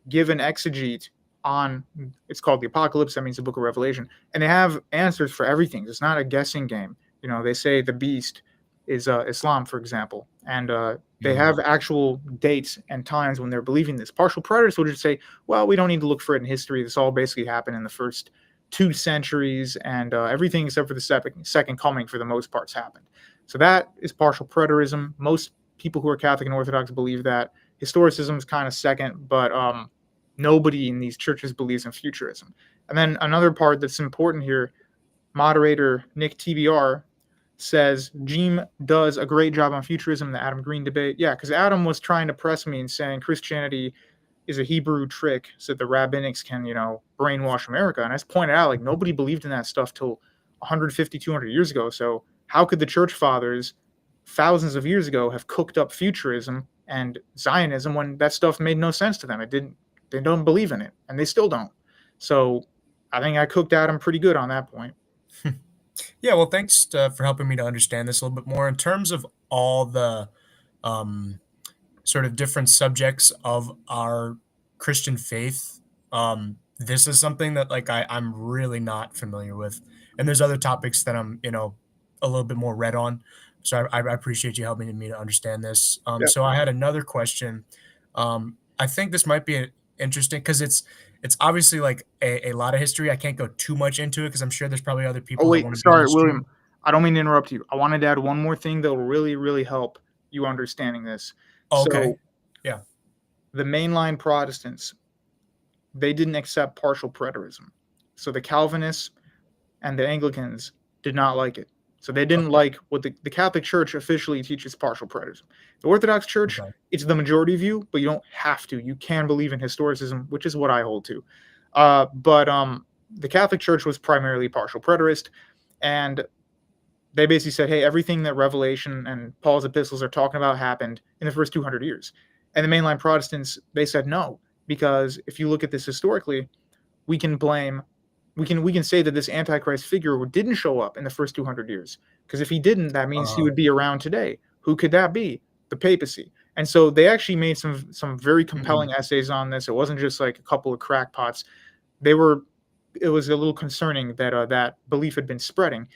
give an exegete on, it's called the Apocalypse, that means the Book of Revelation, and they have answers for everything. It's not a guessing game. They say the beast is Islam, for example, and they have actual dates and times when they're believing this. Partial preterists will just say, well, we don't need to look for it in history. This all basically happened in the first 2 centuries, and everything except for the second coming, for the most part's happened. So that is partial preterism. Most people who are Catholic and Orthodox believe that. Historicism is kind of second, but nobody in these churches believes in futurism. And then another part that's important here, moderator Nick TBR says Jeem does a great job on futurism in the Adam Green debate. Yeah, because Adam was trying to press me and saying Christianity is a Hebrew trick so that the rabbinics can, brainwash America. And I just pointed out, like, nobody believed in that stuff till 150, 200 years ago. So how could the church fathers thousands of years ago have cooked up futurism and Zionism when that stuff made no sense to them? They don't believe in it, and they still don't. So I think I cooked Adam pretty good on that point. Yeah, well, thanks for helping me to understand this a little bit more. In terms of all the sort of different subjects of our Christian faith, this is something that like I'm really not familiar with. And there's other topics that I'm, a little bit more read on. So I appreciate you helping me to understand this. Yeah. So I had another question. I think this might be interesting because it's obviously like a lot of history. I can't go too much into it because I'm sure there's probably other people. Oh, that wait, want to sorry, William. I don't mean to interrupt you. I wanted to add one more thing that will really, really help you understanding this. Oh, okay. So, yeah. The mainline Protestants, they didn't accept partial preterism. So the Calvinists and the Anglicans did not like it. So they didn't like what the Catholic Church officially teaches partial preterism. The Orthodox Church, it's the majority view, but you don't have to. You can believe in historicism, which is what I hold to. But the Catholic Church was primarily partial preterist, and they basically said, hey, everything that Revelation and Paul's epistles are talking about happened in the first 200 years. And the mainline Protestants, they said no, because if you look at this historically, we can say that this Antichrist figure didn't show up in the first 200 years. Because if he didn't, that means he would be around today. Who could that be? the papacy. And so they actually made some very compelling essays on this. It wasn't just like a couple of crackpots. It was a little concerning that that belief had been spreading.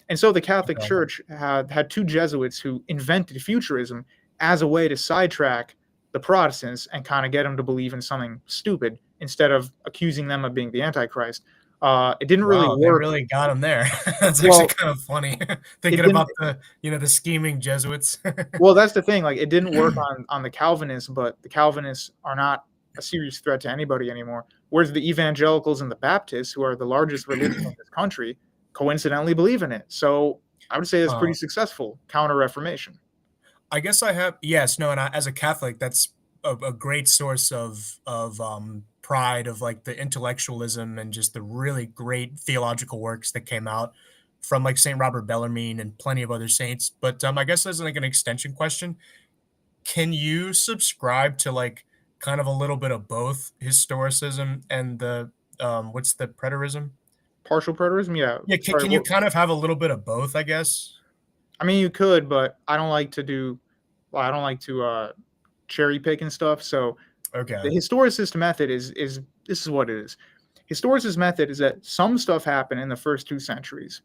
And so the Catholic Okay. Church had two Jesuits who invented futurism as a way to sidetrack the Protestants and kind of get them to believe in something stupid instead of accusing them of being the Antichrist. It didn't really Wow, they work. really got him there. That's Well, actually kind of funny thinking didn't- about the scheming Jesuits. Well, that's the thing. Like, it didn't work on the Calvinists, but the Calvinists are not a serious threat to anybody anymore. Whereas the evangelicals and the Baptists, who are the largest religion in this country, coincidentally believe in it. So I would say it's pretty successful counter-reformation. I guess I have yes, no, and as a Catholic, that's a great source of pride of like the intellectualism and just the really great theological works that came out from like Saint Robert Bellarmine and plenty of other saints. But I guess as like an extension question, can you subscribe to like kind of a little bit of both historicism and the what's the preterism? Partial preterism, yeah. Yeah, Sorry, can you kind of have a little bit of both, I guess? I mean, you could, but I don't like to do. Well, I don't like to cherry pick and stuff. So Okay. the historicist method is this is what it is. Historicist method is that some stuff happened in the first 2 centuries,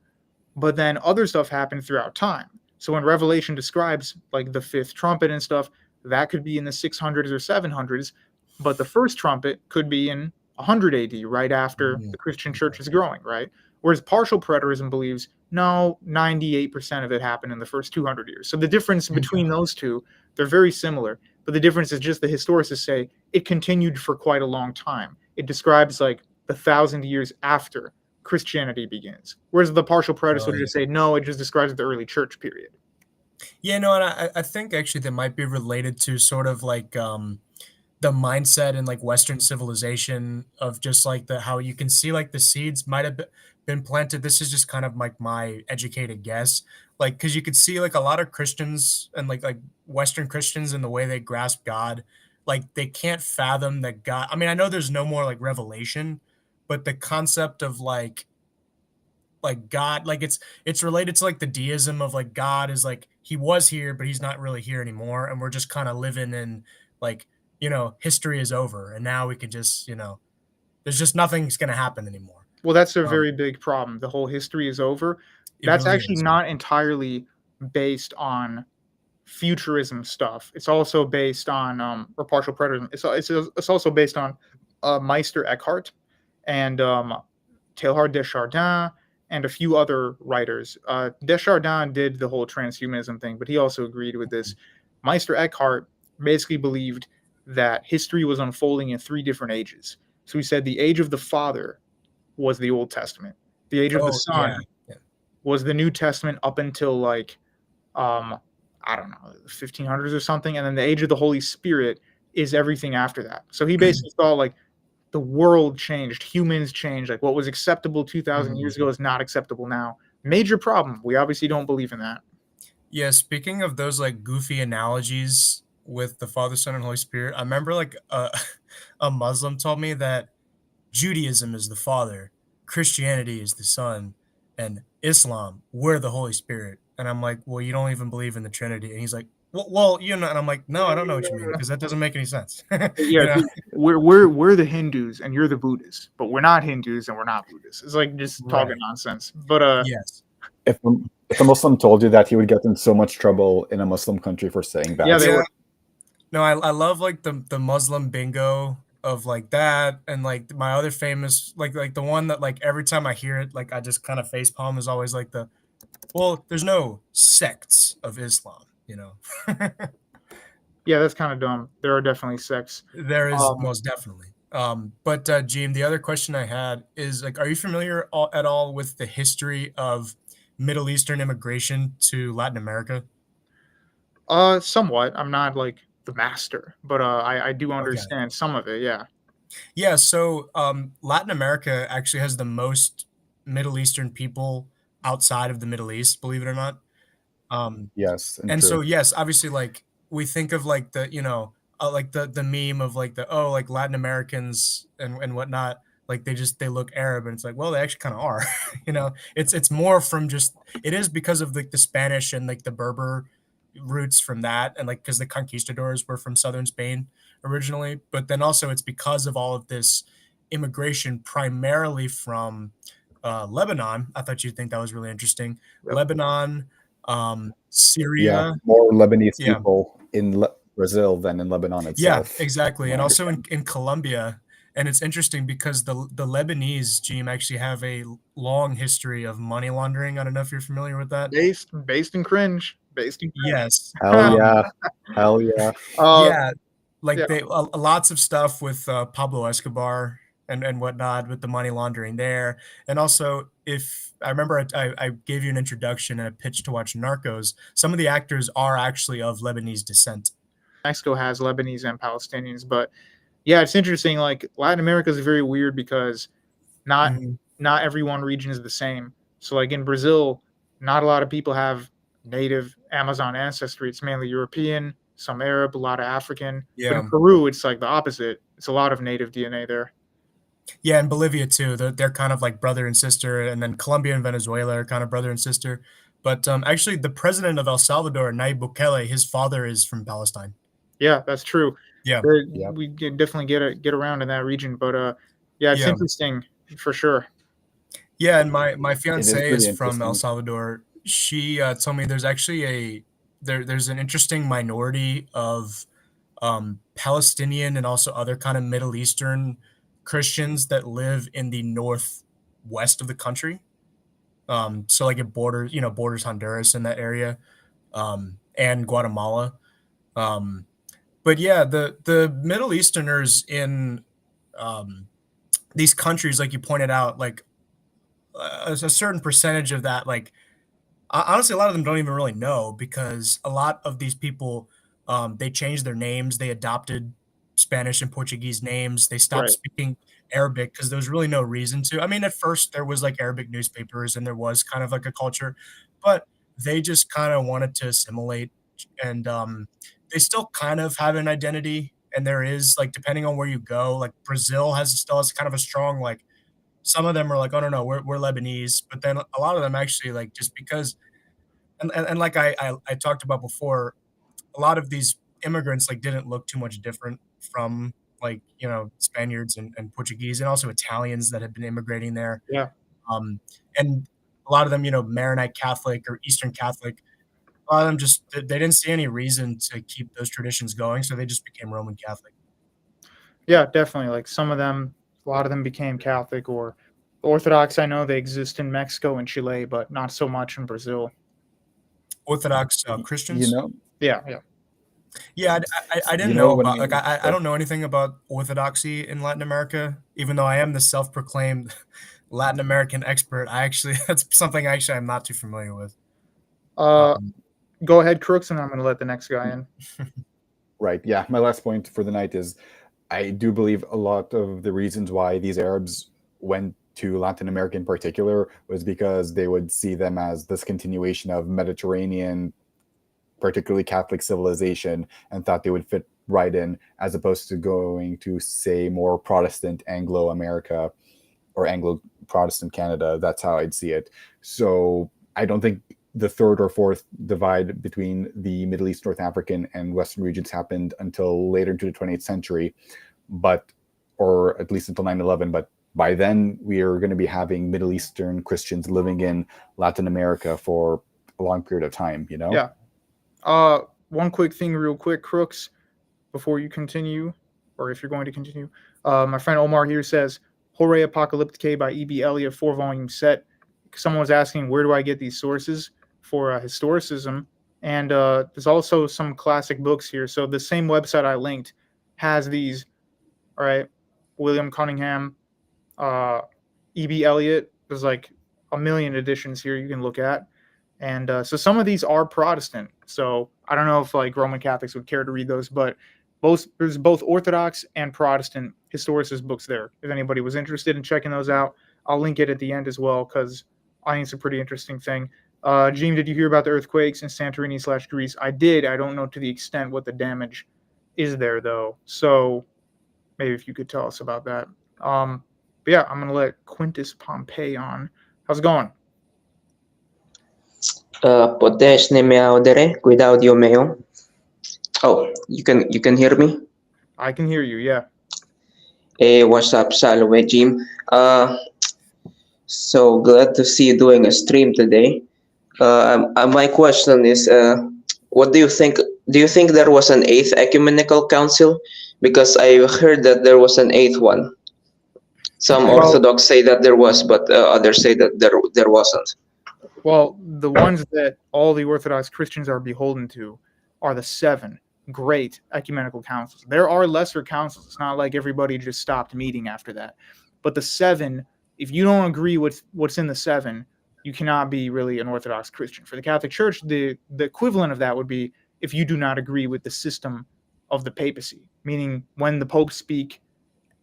but then other stuff happened throughout time. So when Revelation describes like the fifth trumpet and stuff, that could be in the 600s or 700s, but the first trumpet could be in 100 AD, right after the Christian church is growing, right? Whereas partial preterism believes, no, 98% of it happened in the first 200 years. So the difference between those two, they're very similar, but the difference is just the historicists say it continued for quite a long time. It describes like the 1,000 years after Christianity begins. Whereas the partial preterists would just say, no, it just describes the early church period. Yeah, no, and I think actually that might be related to sort of like the mindset and like Western civilization of just like the how you can see like the seeds might have been planted. This is just kind of like my educated guess, like because you could see like a lot of Christians and like Western Christians and the way they grasp God, like they can't fathom that God. I mean, I know there's no more like revelation, but the concept of like God, like it's related to like the deism of like God is like he was here, but he's not really here anymore, and we're just kind of living in like history is over, and now we can just there's just nothing's gonna happen anymore. Well, that's a very big problem. The whole history is over. That's really actually is. not entirely based on futurism stuff. It's also based on or partial preterism. It's also based on Meister Eckhart and Teilhard de Chardin and a few other writers. De Chardin did the whole transhumanism thing, but he also agreed with this. Meister Eckhart basically believed that history was unfolding in 3 different ages. So he said the age of the Father was the Old Testament. The age of the Son was the New Testament up until like I don't know, the 1500s or something, and then the age of the Holy Spirit is everything after that. So he basically thought like the world changed, humans changed, like what was acceptable 2,000 years ago is not acceptable now. Major problem. We obviously don't believe in that. Yeah, speaking of those like goofy analogies with the Father, Son, and Holy Spirit, I remember like a Muslim told me that Judaism is the Father, Christianity is the Son, and Islam, we're the Holy Spirit. And I'm like, well, you don't even believe in the Trinity. And he's like, well, and I'm like, no, I don't know what you mean, because that doesn't make any sense. Yeah, we're the Hindus and you're the Buddhists, but we're not Hindus and we're not Buddhists. It's like just talking nonsense. But yes. If a Muslim told you that, he would get in so much trouble in a Muslim country for saying that. Yeah, they would. No, I love like the Muslim bingo of like that, and like my other famous like the one that like every time I hear it, like I just kind of facepalm is always like there's no sects of Islam, Yeah, that's kind of dumb. There are definitely sects. There is most definitely. But Gene, the other question I had is like, are you familiar at all with the history of Middle Eastern immigration to Latin America? Somewhat. I'm not like the master, but I do understand some of it. Yeah. Yeah. So Latin America actually has the most Middle Eastern people outside of the Middle East, believe it or not. Yes, And true. so yes, obviously, like we think of like the like the meme of like like Latin Americans and whatnot, like they look Arab, and it's like, well, they actually kind of are. It's more from just it is because of like the Spanish and like the Berber roots from that, and like because the conquistadors were from southern Spain originally, but then also it's because of all of this immigration primarily from Lebanon. I thought you'd think that was really interesting. Yep. Lebanon, Yeah, Syria. more Lebanese Yeah. people in Brazil than in Lebanon Yeah, itself. exactly. from And what I also understand. in Colombia. And it's interesting because the Lebanese Gene actually have a long history of money laundering. I don't know if you're familiar with that. Based in cringe. Based in cringe. Yes. Hell yeah, hell yeah. Yeah, like yeah. they lots of stuff with Pablo Escobar and whatnot with the money laundering there. And also, if I remember, I gave you an introduction and a pitch to watch Narcos. Some of the actors are actually of Lebanese descent. Mexico has Lebanese and Palestinians, but yeah, it's interesting. Like Latin America is very weird because not Mhm. not every one region is the same. So like in Brazil, not a lot of people have native Amazon ancestry. It's mainly European, some Arab, a lot of African. But in Yeah. Peru, it's like the opposite. It's a lot of native DNA there. Yeah, and Bolivia too. They're kind of like brother and sister, and then Colombia and Venezuela are kind of brother and sister. But actually, the president of El Salvador, Nayib Bukele, his father is from Palestine. Yeah, that's true. Yeah, Yep. We can definitely get around in that region, but yeah, it's yeah, interesting for sure. yeah. And my It is fiance pretty is from El interesting. Salvador. She told me there's actually there's an interesting minority of Palestinian and also other kind of Middle Eastern Christians that live in the northwest of the country. So like it borders Honduras in that area, and Guatemala. Um, but yeah, the Middle Easterners in um, these countries, like you pointed out, like a certain percentage of that, like honestly, a lot of them don't even really know because a lot of these people, they changed their names, they adopted Spanish and Portuguese names, they stopped Right. speaking Arabic because there was really no reason to. I mean, at first there was like Arabic newspapers and there was kind of like a culture, but they just kind of wanted to assimilate, and they still kind of have an identity. And there is like depending on where you go, like Brazil still has kind of a strong like some of them are like, oh no, no, we're Lebanese, but then a lot of them actually like just because and like I talked about before, a lot of these immigrants like didn't look too much different from like Spaniards and Portuguese and also Italians that had been immigrating there. Yeah. And a lot of them, Maronite Catholic or Eastern Catholic. A lot of them just they didn't see any reason to keep those traditions going, so they just became Roman Catholic. Yeah, definitely. Like some of them, a lot of them became Catholic or Orthodox. I know they exist in Mexico and Chile, but not so much in Brazil. Orthodox You Christians. know, Yeah, yeah. Yeah, I didn't you know know when about like I I don't know anything about Orthodoxy in Latin America, even though I am the self-proclaimed Latin American expert. I actually that's something actually I'm not too familiar with. Uh, Um, Go ahead, Crooks, and I'm going to let the next guy in. right, yeah, my last point for the night is I do believe a lot of the reasons why these Arabs went to Latin America in particular was because they would see them as this continuation of Mediterranean, particularly Catholic civilization, and thought they would fit right in, as opposed to going to, say, more Protestant Anglo America or Anglo Protestant Canada. That's how I'd see it. So I don't think the third or fourth divide between the Middle East, North African, and Western regions happened until later into the 20th century, or at least until 9/11. But by then, we are going to be having Middle Eastern Christians living in Latin America for a long period of time, Yeah. One quick thing, real quick, Crooks, before you continue, or if you're going to continue. My friend Omar here says, Hore Apocalypticae by E.B. Elliott, 4-volume set. Someone was asking, where do I get these sources for historicism? And there's also some classic books here. So the same website I linked has these, all right, William Cunningham, E.B. Elliott. There's like a million editions here you can look at. And so some of these are Protestant. So I don't know if like Roman Catholics would care to read those, but there's both Orthodox and Protestant historicist books there. If anybody was interested in checking those out, I'll link it at the end as well because I think it's a pretty interesting thing. Gene, did you hear about the earthquakes in Santorini/Greece? I did. I don't know to the extent what the damage is there though. So maybe if you could tell us about that. But yeah, I'm gonna let Quintus Pompey on. How's it going? Potes ne me audere, cuidado Dio meo. Oh, you can hear me? I can hear you. Yeah. Hey, what's up, Salwe, Jim? So glad to see you doing a stream today. My question is, what do you think? Do you think there was an eighth ecumenical council? Because I heard that there was an eighth one. Some Well, Orthodox say that there was, but others say that there wasn't. well, the ones that all the Orthodox Christians are beholden to are the 7 great ecumenical councils. There are lesser councils. It's not like everybody just stopped meeting after that. But the 7, if you don't agree with what's in the 7, you cannot be really an Orthodox Christian. For the Catholic Church, the equivalent of that would be if you do not agree with the system of the papacy, meaning when the popes speak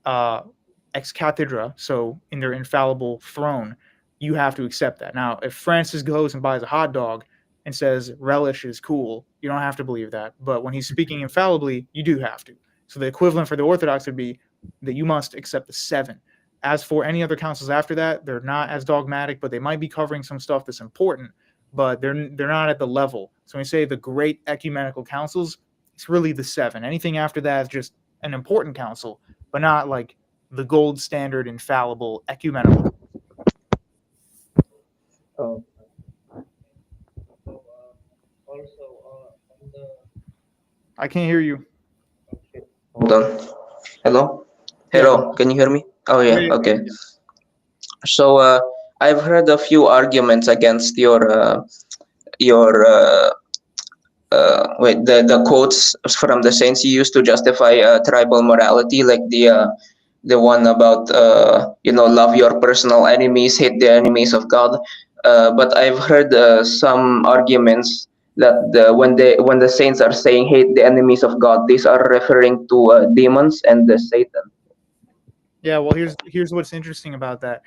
ex cathedra, so in their infallible throne, you have to accept that. Now, if Francis goes and buys a hot dog and says relish is cool, you don't have to believe that. But when he's speaking infallibly, you do have to. So the equivalent for the Orthodox would be that you must accept the 7. As for any other councils after that, they're not as dogmatic, but they might be covering some stuff that's important, but they're not at the level. So when we say the great ecumenical councils, it's really the 7. Anything after that is just an important council, but not like the gold standard, infallible, ecumenical. Oh. I can't hear you. Hold on. Hello? Yeah, Hello, can you hear me? Oh yeah, yeah, okay. yeah. So I've heard a few arguments against your wait, the quotes from the saints you used to justify tribal morality, like the one about love your personal enemies, hate the enemies of God. But I've heard some arguments that when the saints are saying hate the enemies of God, these are referring to demons and the Satan. Yeah, well, here's what's interesting about that.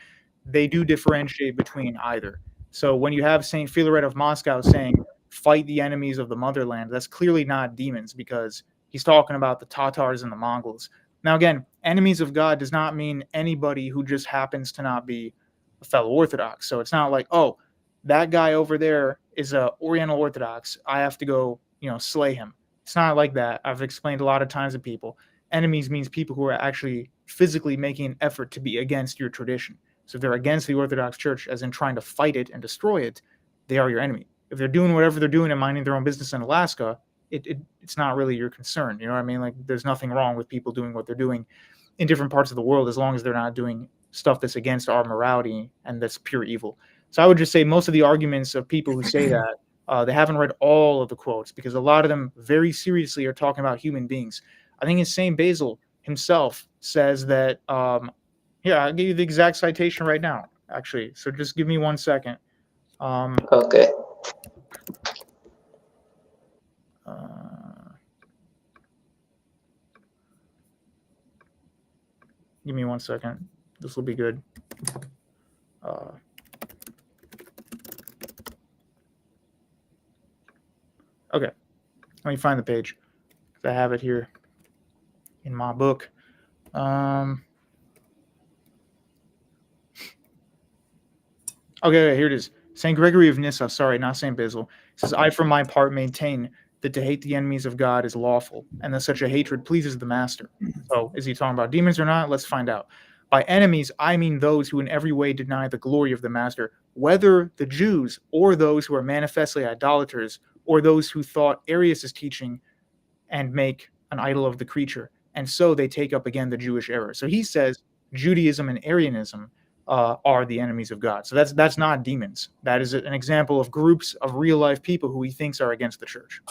They do differentiate between either. So when you have Saint Philaret of Moscow saying fight the enemies of the motherland, that's clearly not demons because he's talking about the Tatars and the Mongols. Now again, enemies of God does not mean anybody who just happens to not be a fellow Orthodox. So it's not like, oh, that guy over there is a Oriental Orthodox, I have to go, slay him. It's not like that. I've explained a lot of times to people. Enemies means people who are actually physically making an effort to be against your tradition. So if they're against the Orthodox Church, as in trying to fight it and destroy it, they are your enemy. If they're doing whatever they're doing and minding their own business in Alaska, it's not really your concern. You know what I mean? Like there's nothing wrong with people doing what they're doing in different parts of the world as long as they're not doing stuff that's against our morality and that's pure evil. So I would just say most of the arguments of people who say that, they haven't read all of the quotes because a lot of them very seriously are talking about human beings. I think it's Saint Basil himself says that, yeah, I'll give you the exact citation right now, actually. So just give me 1 second. Okay. Give me 1 second. This will be good. Okay, let me find the page. I have it here in my book. Okay, here it is. St. Gregory of Nyssa, sorry, not St. Basil, says, I for my part maintain that to hate the enemies of God is lawful, and that such a hatred pleases the master. So is he talking about demons or not? Let's find out. By enemies, I mean those who in every way deny the glory of the master, whether the Jews or those who are manifestly idolaters, or those who thought Arius' teaching and make an idol of the creature. And so they take up again the Jewish error. So he says Judaism and Arianism are the enemies of God. So that's not demons. That is an example of groups of real life people who he thinks are against the church.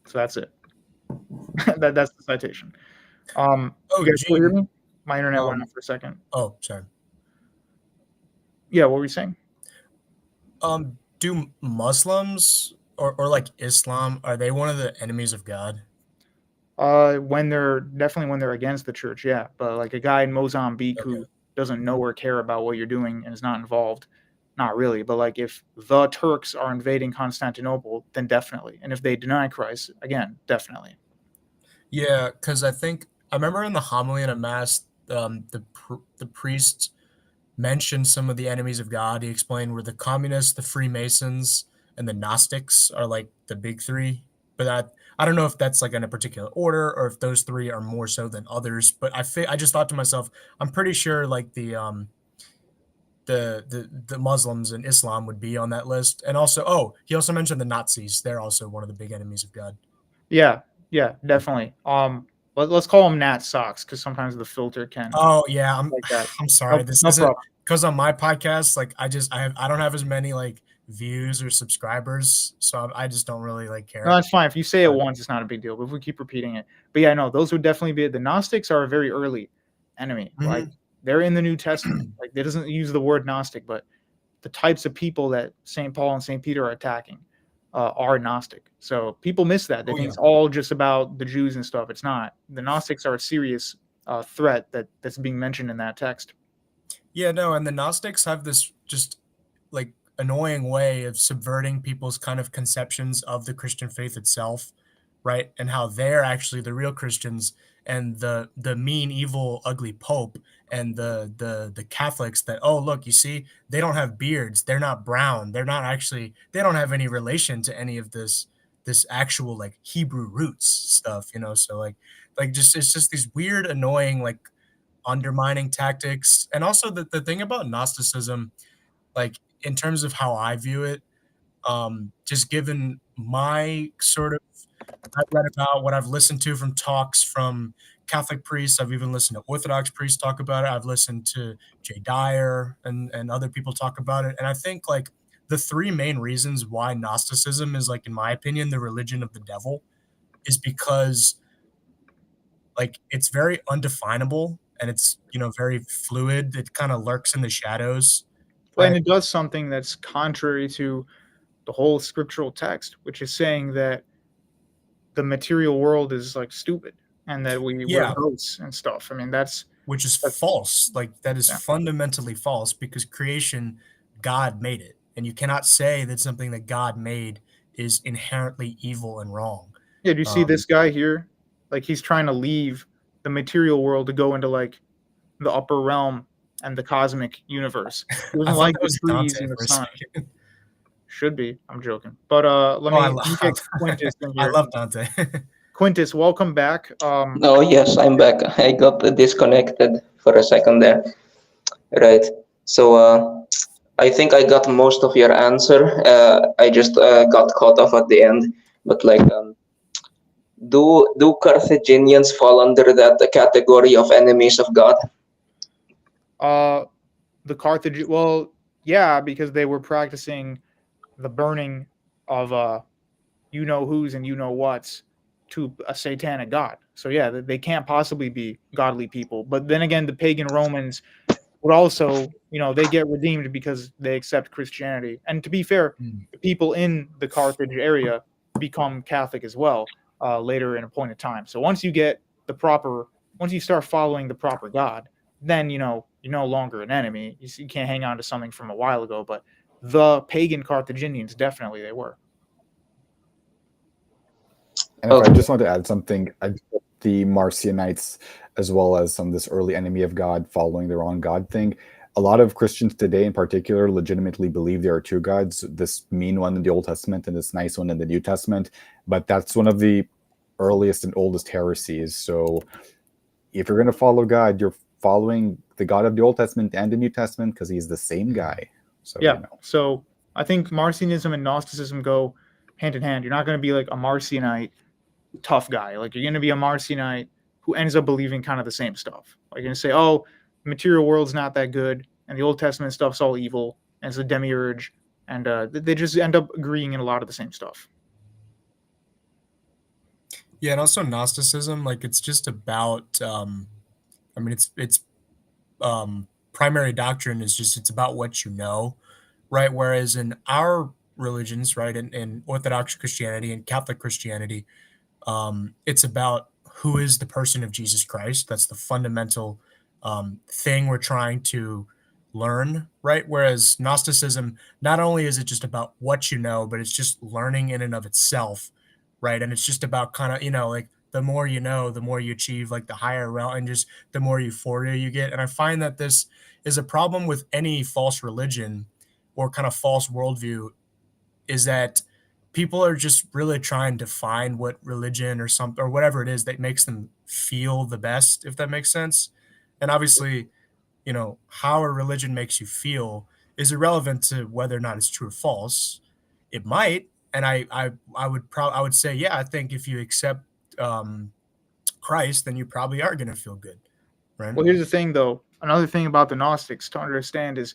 So that's it. That's the citation. You guys still hear me? My internet went out for a second. Oh, sorry. Yeah, what were you saying? Do Muslims or like Islam, are they one of the enemies of God? When they're against the church, yeah. But like a guy in Mozambique who doesn't know or care about what you're doing and is not involved, not really. But like if the Turks are invading Constantinople, then definitely. And if they deny Christ, again, definitely. Yeah, because I remember in the homily in a mass, the priest mentioned some of the enemies of God. He explained where the communists, the Freemasons, and the Gnostics are like the big three. But I don't know if that's like in a particular order or if those three are more so than others. But I just thought to myself, I'm pretty sure like the Muslims and Islam would be on that list. And also, he also mentioned the Nazis. They're also one of the big enemies of God. Yeah, definitely. Let's call them Nat socks because sometimes the filter can Oh yeah, like that. I'm sorry. No, This no isn't problem. because on my podcast, like I don't have as many like views or subscribers, so I just don't really like No, care. that's fine. If you say it But once, it's not a big deal. But if we keep repeating it, but yeah, no, those would definitely be the Gnostics are a very early enemy. Like Mhm. they're in the New Testament. Like they doesn't use the word Gnostic, but the types of people that St. Paul and St. Peter are attacking are Gnostic. So people miss that. They Oh think yeah, it's all just about the Jews and stuff. It's not. The Gnostics are a serious threat that's being mentioned in that text. yeah, no, and the Gnostics have this just like annoying way of subverting people's kind of conceptions of the Christian faith itself, right? And how they're actually the real Christians, and the mean, evil, ugly Pope, and the Catholics that, oh look, you see, they don't have beards, they're not brown, they're not actually, they don't have any relation to any of this actual like Hebrew roots stuff, you know. So like just it's just these weird, annoying, like undermining tactics. And also the thing about Gnosticism, like in terms of how I view it, just given my sort of, I've read about what I've listened to from talks from Catholic priests. I've even listened to Orthodox priests talk about it. I've listened to Jay Dyer and other people talk about it. And I think like the three main reasons why Gnosticism is like, in my opinion, the religion of the devil is because like it's very undefinable and it's, you know, very fluid. It kind of lurks in the shadows, And right? it does something that's contrary to the whole scriptural text, which is saying that the material world is like stupid and that we're Yeah, ghosts and stuff. I mean, which is that's false. Like that is yeah. fundamentally false because creation, God made it. And you cannot say that something that God made is inherently evil and wrong. Yeah, do you see Um, this guy here? Like he's trying to leave the material world to go into like the upper realm and the cosmic universe. He I doesn't thought like that the was trees Dante and the for a sun. second. Should be. I'm joking. But let Oh, me get Quintus in I here. love Dante. Quintus, welcome back. Oh, yes, I'm back. I got disconnected for a second there. Right. So, I think I got most of your answer. I just got caught off at the end. But like, do Carthaginians fall under that category of enemies of God? The Carthage. Well, yeah, because they were practicing the burning of you know who's and you know what's to a satanic god. So yeah, they can't possibly be godly people. But then again, the pagan Romans would also, you know, they get redeemed because they accept Christianity. And to be fair, Mm. the people in the Carthage area become Catholic as well later in a point of time. So once you start following the proper God, then you know you're no longer an enemy. You can't hang on to something from a while ago. But the pagan Carthaginians definitely they were. And if I Okay. just want to add something, the Marcionites, as well as some of this early enemy of God following the wrong God thing, a lot of Christians today in particular legitimately believe there are two gods, this mean one in the Old Testament and this nice one in the New Testament. But that's one of the earliest and oldest heresies. So if you're going to follow God, you're following the God of the Old Testament and the New Testament because he's the same guy. So, Yeah. you know. So I think Marcionism and Gnosticism go hand in hand. You're not going to be like a Marcionite tough guy. Like you're going to be a Marcionite who ends up believing kind of the same stuff. Like you're going to say, oh, the material world's not that good, and the Old Testament stuff's all evil, and it's a demiurge, and they just end up agreeing in a lot of the same stuff. Yeah, and also Gnosticism, like it's just about I mean it's primary doctrine is just it's about what you know, right? Whereas in our religions, right, in Orthodox Christianity and Catholic Christianity, it's about who is the person of Jesus Christ. That's the fundamental thing we're trying to learn, right? Whereas Gnosticism, not only is it just about what you know, but it's just learning in and of itself, right? And it's just about kind of, you know, like the more you know, the more you achieve, like the higher realm, and just the more euphoria you get. And I find that this is a problem with any false religion or kind of false worldview, is that people are just really trying to find what religion or something or whatever it is that makes them feel the best, if that makes sense. And obviously, how a religion makes you feel is irrelevant to whether or not it's true or false. It might, and I would say, yeah, I think if you accept Christ, then you probably are going to feel good, right? Well, here's the thing, though. Another thing about the Gnostics to understand is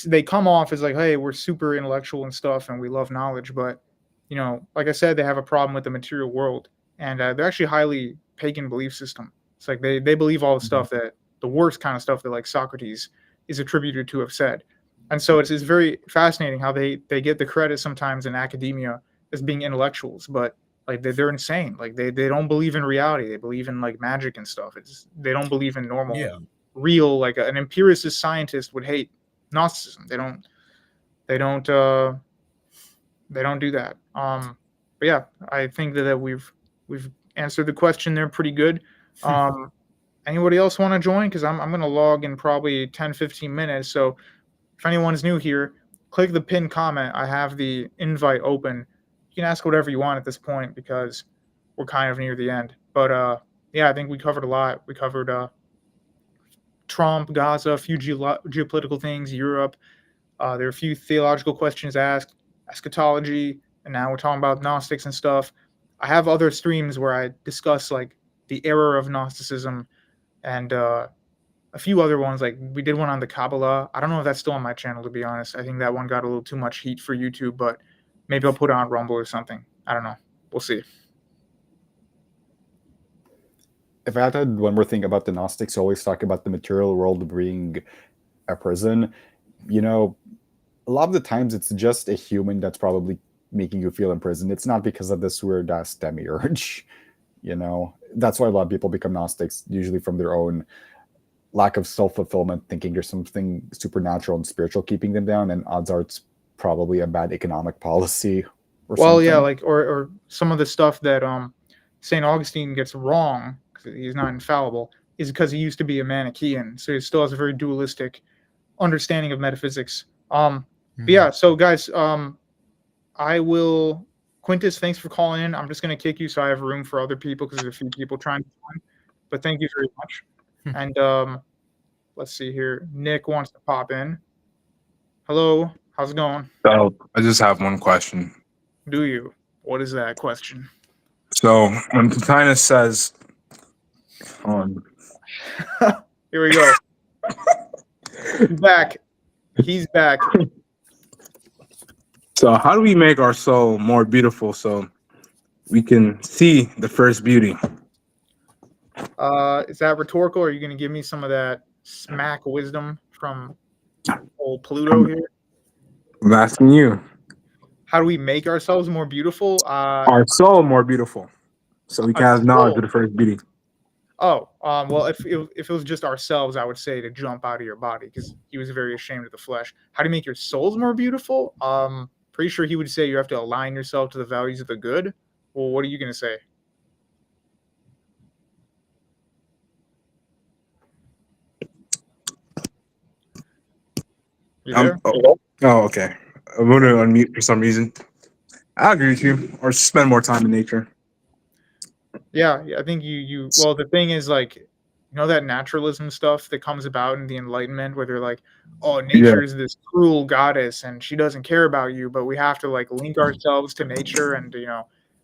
they come off as like, hey, we're super intellectual and stuff, and we love knowledge, but like I said, they have a problem with the material world, and they're actually highly pagan belief system. It's like they believe all the stuff that the worst kind of stuff that like Socrates is attributed to have said, and so it's very fascinating how they get the credit sometimes in academia as being intellectuals, but like they're insane. Like they don't believe in reality. They believe in like magic and stuff. They don't believe in normal, real, like an empiricist scientist would hate Gnosticism. They don't do that. But yeah, I think that we've answered the question there pretty good. Anybody else want to join? Because I'm going to log in probably 10-15 minutes. So if anyone's new here, click the pinned comment. I have the invite open. You can ask whatever you want at this point because we're kind of near the end. But yeah, I think we covered a lot. We covered Trump, Gaza, a few geopolitical things, Europe. There are a few theological questions asked, eschatology, and now we're talking about Gnostics and stuff. I have other streams where I discuss like the error of Gnosticism and a few other ones. Like we did one on the Kabbalah. I don't know if that's still on my channel, to be honest. I think that one got a little too much heat for YouTube, but maybe I'll put it on Rumble or something. I don't know. We'll see. If I had to add one more thing about the Gnostics, always talk about the material world being a prison. A lot of the times it's just a human that's probably making you feel imprisoned. It's not because of this weird ass demiurge. That's why a lot of people become Gnostics, usually from their own lack of self-fulfillment, thinking there's something supernatural and spiritual keeping them down, and odds are it's probably a bad economic policy or something. Yeah, like or some of the stuff that St. Augustine gets wrong, because he's not infallible, is because he used to be a Manichaean, so he still has a very dualistic understanding of metaphysics. But yeah, so guys, Quintus, thanks for calling in. I'm just going to kick you so I have room for other people because there's a few people trying to join. But thank you very much. And let's see here. Nick wants to pop in. Hello, how's it going? So I just have one question. Do you? What is that question? So when Plotinus says, here we go. He's back. He's back. So how do we make our soul more beautiful so we can see the first beauty? Is that rhetorical, or are you going to give me some of that smack wisdom from old Pluto here? I'm asking you. How do we make ourselves more beautiful? Our soul more beautiful, so we can have knowledge of the first beauty. Oh, well, if it was just ourselves, I would say to jump out of your body, because he was very ashamed of the flesh. How do you make your souls more beautiful? Pretty sure he would say you have to align yourself to the values of the good. Well, what are you going to say? You there? Oh, okay. I'm going to unmute for some reason. I agree with you. Or spend more time in nature. Yeah, I think you. Well, the thing is, like, that naturalism stuff that comes about in the Enlightenment, where they're like, oh, nature is this cruel goddess and she doesn't care about you, but we have to like link ourselves to nature and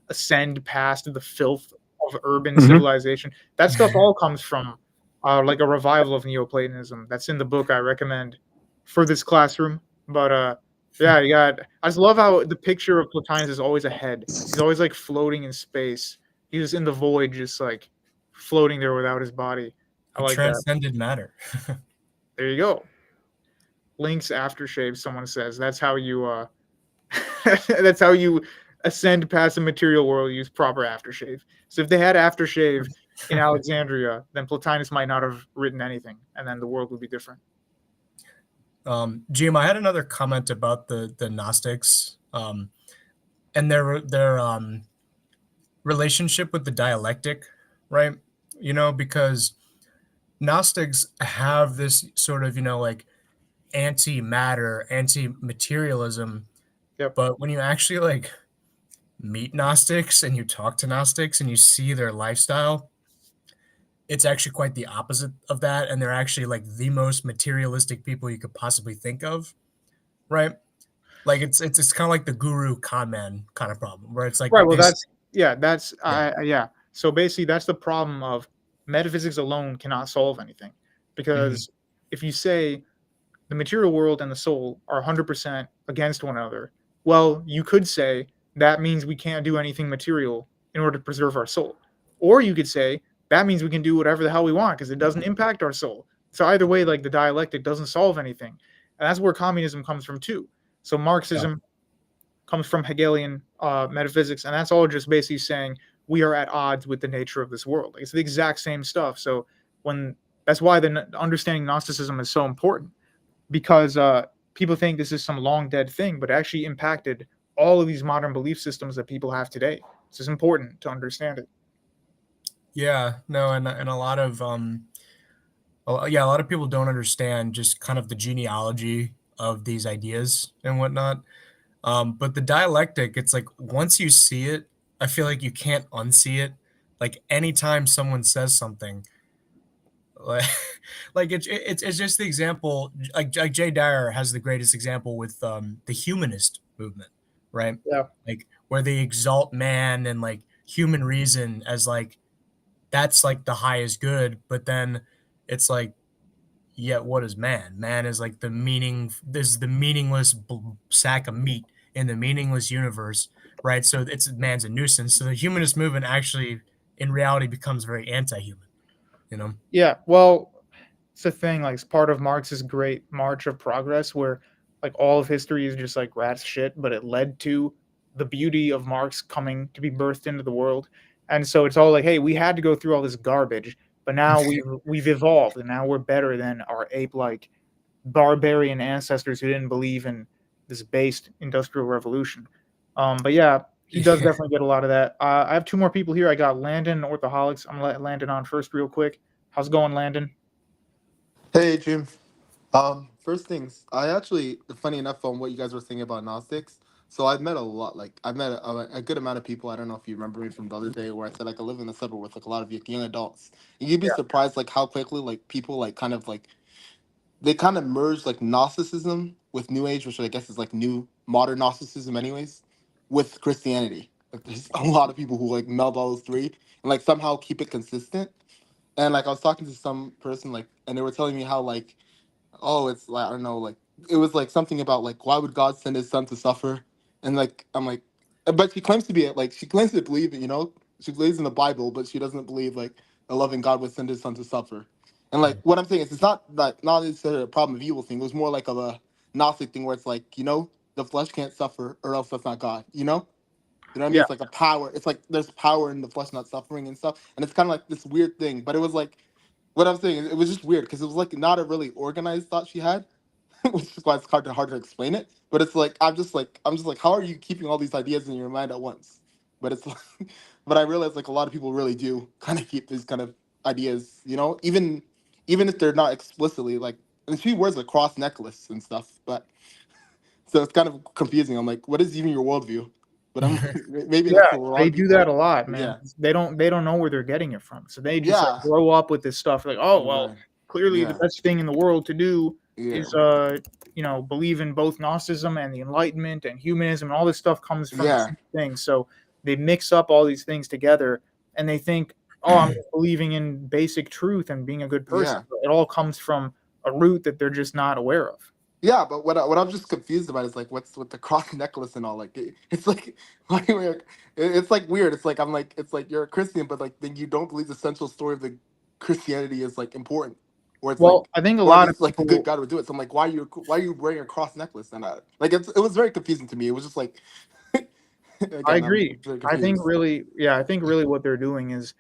ascend past the filth of urban civilization. That stuff all comes from like a revival of Neoplatonism. That's in the book I recommend for this classroom. But yeah, I just love how the picture of Plotinus is always ahead. He's always like floating in space. He's just in the void, just like floating there without his body. I like transcended matter. There you go. Link's aftershave, someone says. That's how you that's how you ascend past the material world. Use proper aftershave. So if they had aftershave in Alexandria, then Plotinus might not have written anything, and then the world would be different. Jim, I had another comment about the Gnostics, and their relationship with the dialectic, right? Because Gnostics have this sort of, like anti-matter, anti-materialism. Yep. But when you actually like meet Gnostics and you talk to Gnostics and you see their lifestyle, it's actually quite the opposite of that. And they're actually like the most materialistic people you could possibly think of, right? Like it's kind of like the guru con man kind of problem where it's like Right. Well, this. that's yeah. So basically, that's the problem of metaphysics alone cannot solve anything, because if you say the material world and the soul are 100% against one another, well, you could say that means we can't do anything material in order to preserve our soul, or you could say that means we can do whatever the hell we want because it doesn't impact our soul. So either way, like the dialectic doesn't solve anything, and that's where communism comes from too. So Marxism comes from Hegelian metaphysics, and that's all just basically saying we are at odds with the nature of this world. Like, it's the exact same stuff. So that's why the understanding Gnosticism is so important, because people think this is some long dead thing, but it actually impacted all of these modern belief systems that people have today. It's just important to understand it. Yeah, no, and a lot of a lot of people don't understand just kind of the genealogy of these ideas and whatnot. But the dialectic, it's like once you see it, I feel like you can't unsee it. Like anytime someone says something, like, like it's just the example. Like Jay Dyer has the greatest example with the humanist movement, right? Yeah. Like where they exalt man and like human reason as like that's like the highest good, but then it's like, yet what is man? Man is like this is the meaningless sack of meat in the meaningless universe, right? So it's man's a nuisance. So the humanist movement actually in reality becomes very anti-human, Yeah. Well, it's the thing. Like, it's part of Marx's great march of progress, where like all of history is just like rat's shit, but it led to the beauty of Marx coming to be birthed into the world. And so it's all like, hey, we had to go through all this garbage, but now we've evolved, and now we're better than our ape-like barbarian ancestors who didn't believe in this based industrial revolution. But yeah, he does definitely get a lot of that. I have two more people here. I got Landon and Orthaholics. I'm gonna let Landon on first, real quick. How's it going, Landon? Hey, Jim. First things, I actually, funny enough, on what you guys were saying about Gnostics. So I've met a lot, like I've met a good amount of people. I don't know if you remember me from the other day where I said like I live in the suburb with like a lot of young adults. And you'd be surprised like how quickly like people like kind of like they kind of merge like Gnosticism with New Age, which I guess is like new modern Gnosticism, anyways, with Christianity. Like there's a lot of people who like meld all those three and like somehow keep it consistent. And like I was talking to some person like, and they were telling me how like, oh, it's like I don't know, like it was like something about like why would God send His Son to suffer? And like I'm like, but she claims to be like she claims to believe it, she believes in the Bible, but she doesn't believe like a loving God would send His Son to suffer. And like what I'm saying is, it's not necessarily a problem of evil thing. It was more like of a Gnostic thing where it's like the flesh can't suffer or else that's not God. You know what I mean? Yeah. It's like a power. It's like there's power in the flesh not suffering and stuff. And it's kind of like this weird thing. But it was like, what I'm saying, it was just weird because it was like not a really organized thought she had, which is why it's hard to explain it. But it's like I'm just like, how are you keeping all these ideas in your mind at once? But it's like, but I realize like a lot of people really do kind of keep these kind of ideas, even if they're not explicitly like. And she wears a cross necklace and stuff, but so it's kind of confusing. I'm like, what is even your worldview? But I'm maybe Yeah, that's for a lot they of do that people. a lot, man. Yeah, They don't know where they're getting it from. So they just like yeah, grow up with this stuff like, oh well, right, clearly the yeah, best thing in the world to do yeah, is believe in both Gnosticism and the Enlightenment and humanism, and all this stuff comes from the yeah, same thing. So they mix up all these things together, and they think, oh, I'm just believing in basic truth and being a good person. yeah, But it all comes from a root that they're just not aware of. yeah. But what I'm just confused about is like what's with the cross necklace and all. Like it's like it's like weird. It's like I'm like it's like you're a Christian, but like then you don't believe the central story of the Christianity is like important, or it's Well, like I think a or at lot of least like a good people. God would do it. So I'm like, why are you wearing a cross necklace? And like it was very confusing to me. It was just like I again, I'm agree. very I think confused. really, yeah, I think really what they're doing is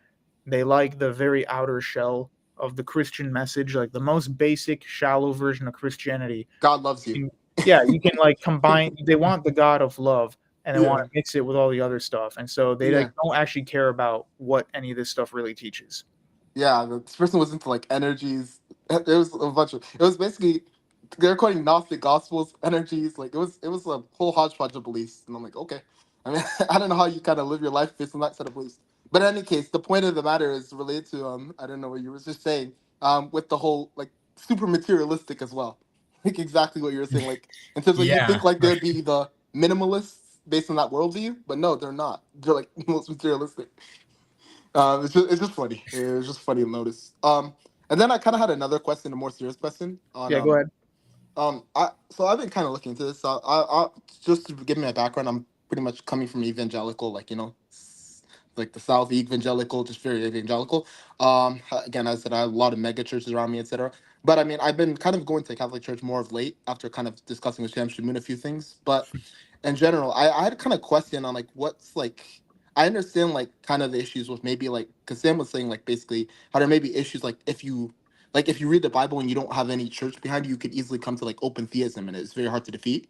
they like the very outer shell of the Christian message, like the most basic, shallow version of Christianity. God loves You you. can, yeah, you can like combine. They want the God of love, and they want to mix it with all the other stuff, and so they Yeah. don't actually care about what any of this stuff really teaches. Yeah, this person was into like energies. There was a bunch of. It was basically they're quoting Gnostic Gospels, energies. Like it was a whole hodgepodge of beliefs, and I'm like, okay. I mean, I don't know how you kind of live your life based on that set of beliefs. But in any case, the point of the matter is related to I don't know what you were just saying with the whole like super materialistic as well. Like exactly what you were saying. Like in terms of you Yeah, think like right. they'd be the minimalists based on that worldview, but no, they're not. They're like most materialistic. It's just funny. It's just funny to notice. And then I kind of had another question, a more serious question on Yeah, go ahead. I've been kind of looking into this. I just to give me a background. I'm pretty much coming from evangelical, like like the South evangelical, just very evangelical. Again, as I said, I have a lot of mega churches around me, etc. But I mean, I've been kind of going to Catholic Church more of late after kind of discussing with Sham Shamoon a few things. But in general, I had kind of question on like what's like. I understand like kind of the issues with maybe like because Sam was saying like basically how there may be issues like if you read the Bible and you don't have any church behind you, you could easily come to like open theism and it's very hard to defeat.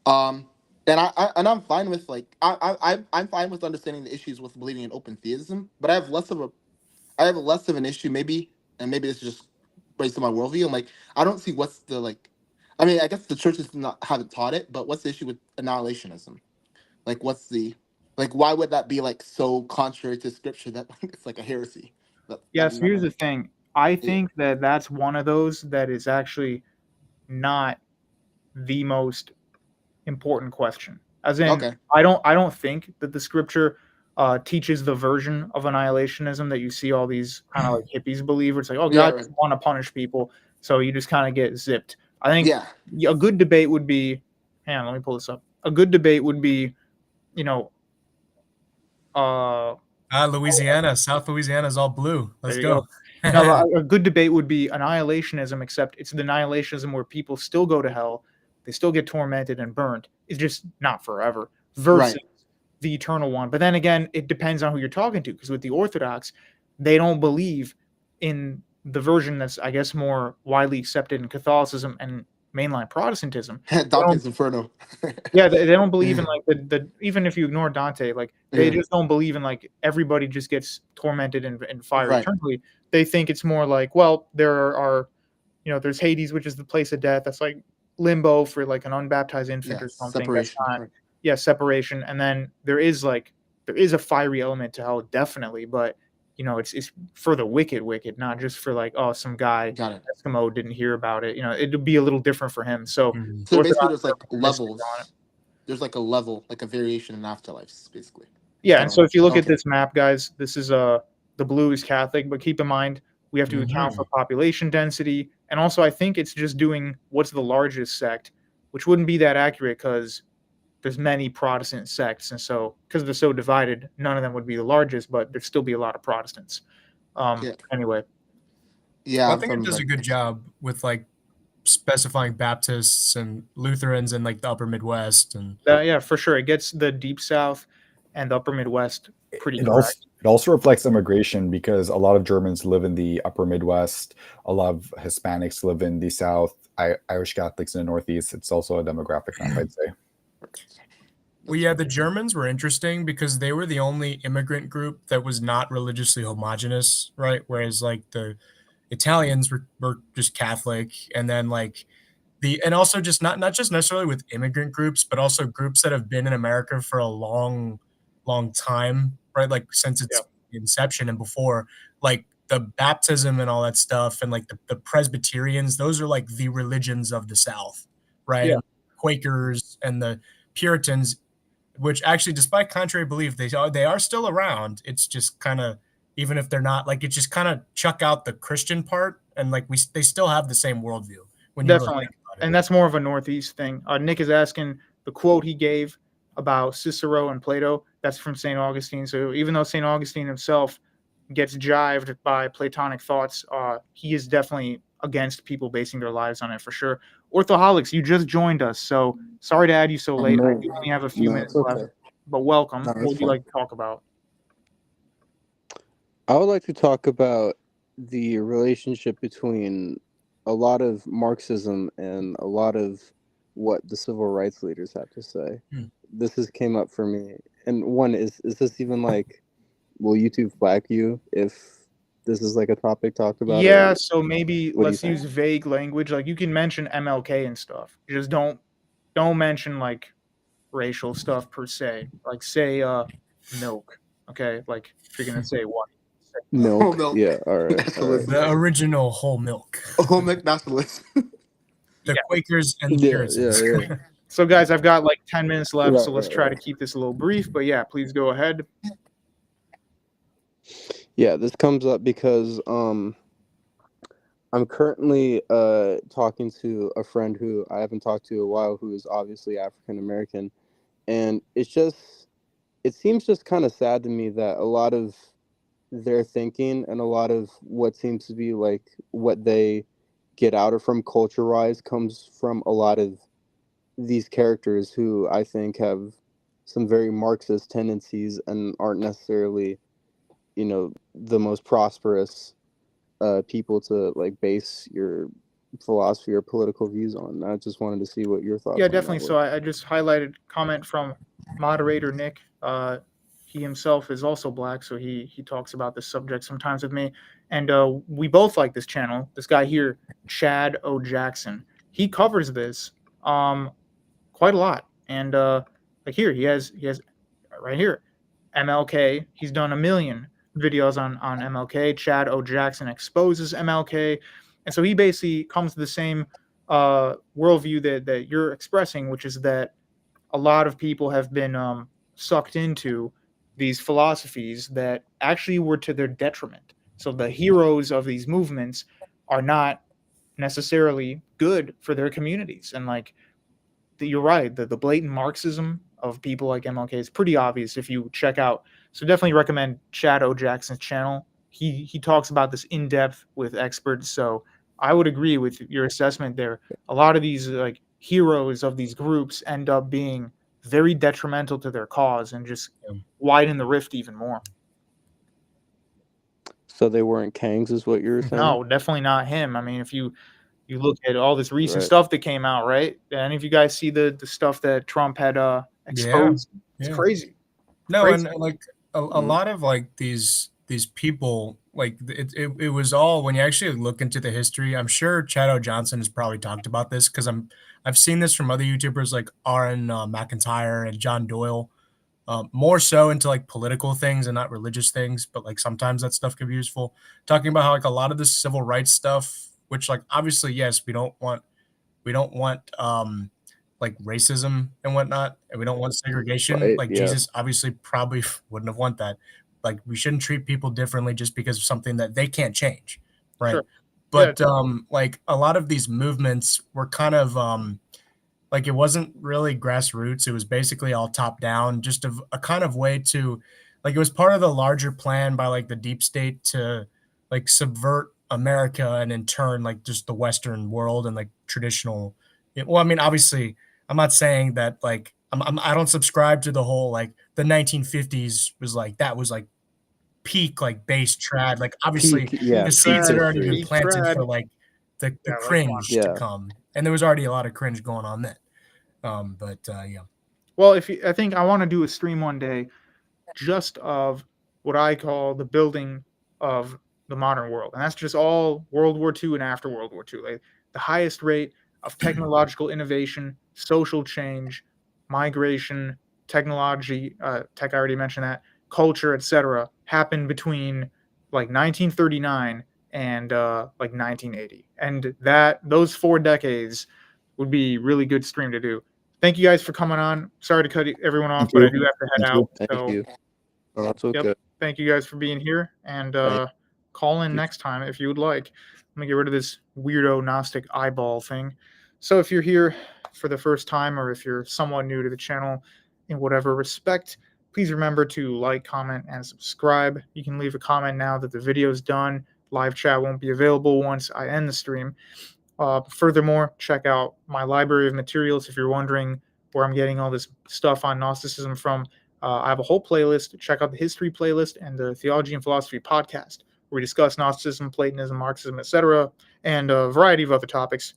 Um, and I'm fine with like I'm fine with understanding the issues with believing in open theism, but I have less of an issue maybe, and maybe this is just based on my worldview. I'm like I don't see what's the like. I mean, I guess the churches not haven't taught it, but what's the issue with annihilationism? Like, what's the like? Why would that be like so contrary to scripture that it's like a heresy? Yeah, That so none here's of the thing. I yeah. think that that's one of those that is actually not the most important question. As in, Okay. I don't think that the scripture teaches the version of annihilationism that you see all these kind of like hippies believe. Where it's like, oh, Yeah. God Right. doesn't want to punish people, so you just kind of get zipped. I think Yeah. a good debate would be, hang on, let me pull this up. A good debate would be, you know, uh, Louisiana, South Louisiana is all blue. Let's there you go. go. Now, a good debate would be annihilationism, except it's the annihilationism where people still go to hell, they still get tormented and burned. It's just not forever. Versus Right. the eternal one. But then again, it depends on who you're talking to, because with the Orthodox, they don't believe in the version that's, I guess, more widely accepted in Catholicism and mainline Protestantism. They don't, Dante's Inferno. yeah, they don't believe in like the even if you ignore Dante, like they Yeah. just don't believe in like everybody just gets tormented in fire Right. eternally. They think it's more like, well, there are, there's Hades, which is the place of death. That's like limbo for like an unbaptized infant Yeah. or something. That's Separation. not, Right. yeah, separation. And then there is a fiery element to hell, definitely, but it's for the wicked, not just for like, oh, some guy Got it. Eskimo didn't hear about it. It'd be a little different for him. So Mhm. So basically, Orthodox there's are like pessimistic on it. levels. There's like a level, like a variation in afterlives, basically. Yeah, Kind and of so like if you look at okay. this map, guys, this is the blue is Catholic, but keep in mind we have to account for population density, and also I think it's just doing what's the largest sect, which wouldn't be that accurate because there's many Protestant sects, and so because they're so divided, none of them would be the largest, but there'd still be a lot of Protestants. Yeah. Anyway, Yeah. Well, I I'm think it from does a like good job with like specifying Baptists and Lutherans in like the upper Midwest and yeah, for sure, it gets the Deep South and the Upper Midwest pretty correct. It also reflects immigration because a lot of Germans live in the upper Midwest, a lot of Hispanics live in the South, Irish Catholics in the Northeast. It's also a demographic map, I'd say. well, yeah, the Germans were interesting because they were the only immigrant group that was not religiously homogenous, right? Whereas like the Italians were just Catholic, and then like and also just not just necessarily with immigrant groups, but also groups that have been in America for a long time, right? Like since Yeah, its inception and before, like the baptism and all that stuff, and like the Presbyterians, those are like the religions of the South, right? yeah, And Quakers and the Puritans, which actually, despite contrary belief, they are still around. It's just kind of even if they're not like it, just kind of chuck out the Christian part, and like they still have the same worldview when you really definitely, think about it. and that's more of a Northeast thing. Nick is asking the quote he gave about Cicero and Plato. That's from St. Augustine. So even though St. Augustine himself gets jived by Platonic thoughts, he is definitely against people basing their lives on it for sure. Orthoholics, you just joined us, so sorry to add you so late. I no, do only have a few no, minutes it's okay. left, but welcome. No, What it's would you fine. like to talk about? I would like to talk about the relationship between a lot of Marxism and a lot of what the civil rights leaders have to say. this has came up for me. And one is this even like, will YouTube flag you if this is like a topic talked about? Yeah, Or so maybe what do you let's think? use vague language. Like you can mention MLK and stuff. Just don't mention like racial stuff per se. Like say milk. Okay, like if you're gonna say what, say Milk. Whole milk. Yeah. All right. All right. Nationalism. The original whole milk. Whole milk nationalism. The Yeah. Quakers and the Yeah. Puritans. Yeah. Yeah. So guys, I've got like 10 minutes left, Right, so let's right, try right. to keep this a little brief. But yeah, please go ahead. Yeah, this comes up because I'm currently talking to a friend who I haven't talked to in a while, who is obviously African American, and it seems just kind of sad to me that a lot of their thinking and a lot of what seems to be like what they get out of from culture wise comes from a lot of these characters who I think have some very Marxist tendencies and aren't necessarily, the most prosperous people to like base your philosophy or political views on. I just wanted to see what your thoughts Yeah, on definitely. that So were. I just highlighted comment from moderator Nick. He himself is also black, so he talks about this subject sometimes with me. And we both like this channel. This guy here, Chad O. Jackson, he covers this quite a lot. And like here, he has right here, MLK. He's done a million videos on MLK. Chad O. Jackson exposes MLK, and so he basically comes to the same worldview that you're expressing, which is that a lot of people have been sucked into these philosophies that actually were to their detriment. So the heroes of these movements are not necessarily good for their communities, and like you're right. The blatant Marxism of people like MLK is pretty obvious if you check out. So definitely recommend Chad O. Jackson's channel. He talks about this in depth with experts. So I would agree with your assessment there. A lot of these like heroes of these groups end up being very detrimental to their cause and just widen the rift even more. So they weren't Kangs, is what you were saying? No, definitely not him. I mean, if you look at all this recent Right. stuff that came out, right? Any of you guys see the stuff that Trump had exposed? It's Yeah. crazy. No, Crazy. and like a lot of like these people, like it was all, when you actually look into the history, I'm sure Chad O. Johnson has probably talked about this because I've seen this from other YouTubers like Aaron McIntyre and John Doyle, more so into like political things and not religious things, but like sometimes that stuff can be useful. Talking about how like a lot of this civil rights stuff, which like obviously yes, we don't want like racism and whatnot, and we don't want segregation. Right, Like yeah. Jesus obviously probably wouldn't have want that. Like we shouldn't treat people differently just because of something that they can't change, right? Sure. But like a lot of these movements were kind of like it wasn't really grassroots. It was basically all top down, just a kind of way to, like, it was part of the larger plan by like the deep state to like subvert America and in turn like just the Western world and like traditional. Well, I mean, obviously, I'm not saying that like I don't subscribe to the whole like the 1950s was like that was like peak like base trad. Like obviously Peak, yeah, the peak seeds had already been history. planted Trad. for like the Yeah, that's cringe fine. to Yeah. come, and there was already a lot of cringe going on then. But yeah. Well, I think I want to do a stream one day just of what I call the building of the modern world. And that's just all World War II and after World War II. Like the highest rate of technological innovation, social change, migration, technology, tech, I already mentioned that, culture, etc., happened between like 1939 and like 1980. And those 4 decades would be really good stream to do. Thank you guys for coming on. Sorry to cut everyone off, but I do have to head out. Thank So, you. Oh, that's okay. yep. Thank you guys for being here, and call in next time if you would like. Let me get rid of this weirdo Gnostic eyeball thing. So if you're here for the first time, or if you're somewhat new to the channel in whatever respect, please remember to like, comment, and subscribe. You can leave a comment now that the video's done. Live chat won't be available once I end the stream. Furthermore, check out my library of materials if you're wondering where I'm getting all this stuff on Gnosticism from. I have a whole playlist. Check out the history playlist and the Theology and Philosophy podcast, where we discuss Gnosticism, Platonism, Marxism, etc., and a variety of other topics.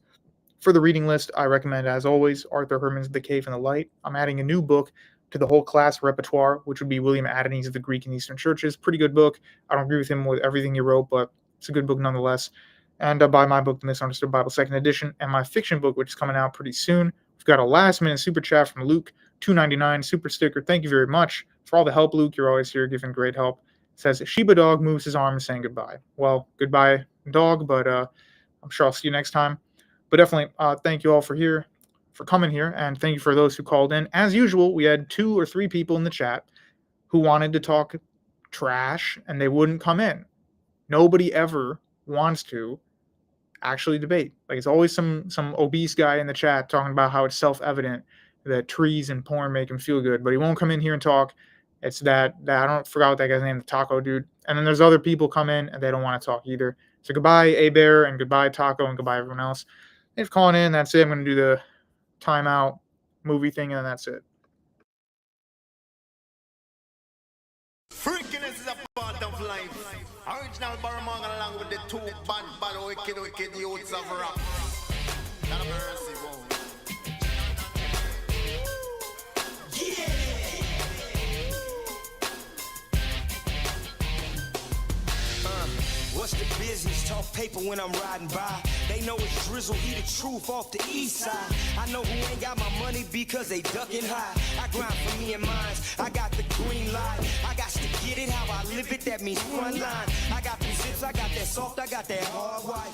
For the reading list, I recommend, as always, Arthur Herman's The Cave and the Light. I'm adding a new book to the whole class repertoire, which would be William Addeney's The Greek and Eastern Churches. Pretty good book. I don't agree with him with everything he wrote, but it's a good book nonetheless. And buy my book, The Misunderstood Bible, 2nd edition, and my fiction book, which is coming out pretty soon. We've got a last-minute super chat from Luke, $2.99 super sticker. Thank you very much for all the help, Luke. You're always here giving great help. It says, Sheba Dog moves his arm saying goodbye. Well, goodbye, dog, but I'm sure I'll see you next time. But definitely, thank you all for coming here, and thank you for those who called in. As usual, we had 2 or 3 people in the chat who wanted to talk trash, and they wouldn't come in. Nobody ever wants to actually debate. Like, it's always some obese guy in the chat talking about how it's self-evident that trees and porn make him feel good, but he won't come in here and talk. It's that I forgot what that guy's name, the Taco dude. And then there's other people come in and they don't want to talk either. So goodbye, A-Bear, and goodbye, Taco, and goodbye, everyone else. Thanks for calling in. That's it. I'm going to do the timeout movie thing, and then that's it. Freakiness is a part of life. Original Baramonga along with the 2 bad, wicked youths of rap. Not a mercy, whoa. What's the business? Talk paper when I'm riding by. They know it's drizzle, he the truth off the east side. I know who ain't got my money because they ducking high. I grind for me and mine. I got the green light. I got to get it how I live it. That means front line. I got them zips, I got that soft, I got that hard white.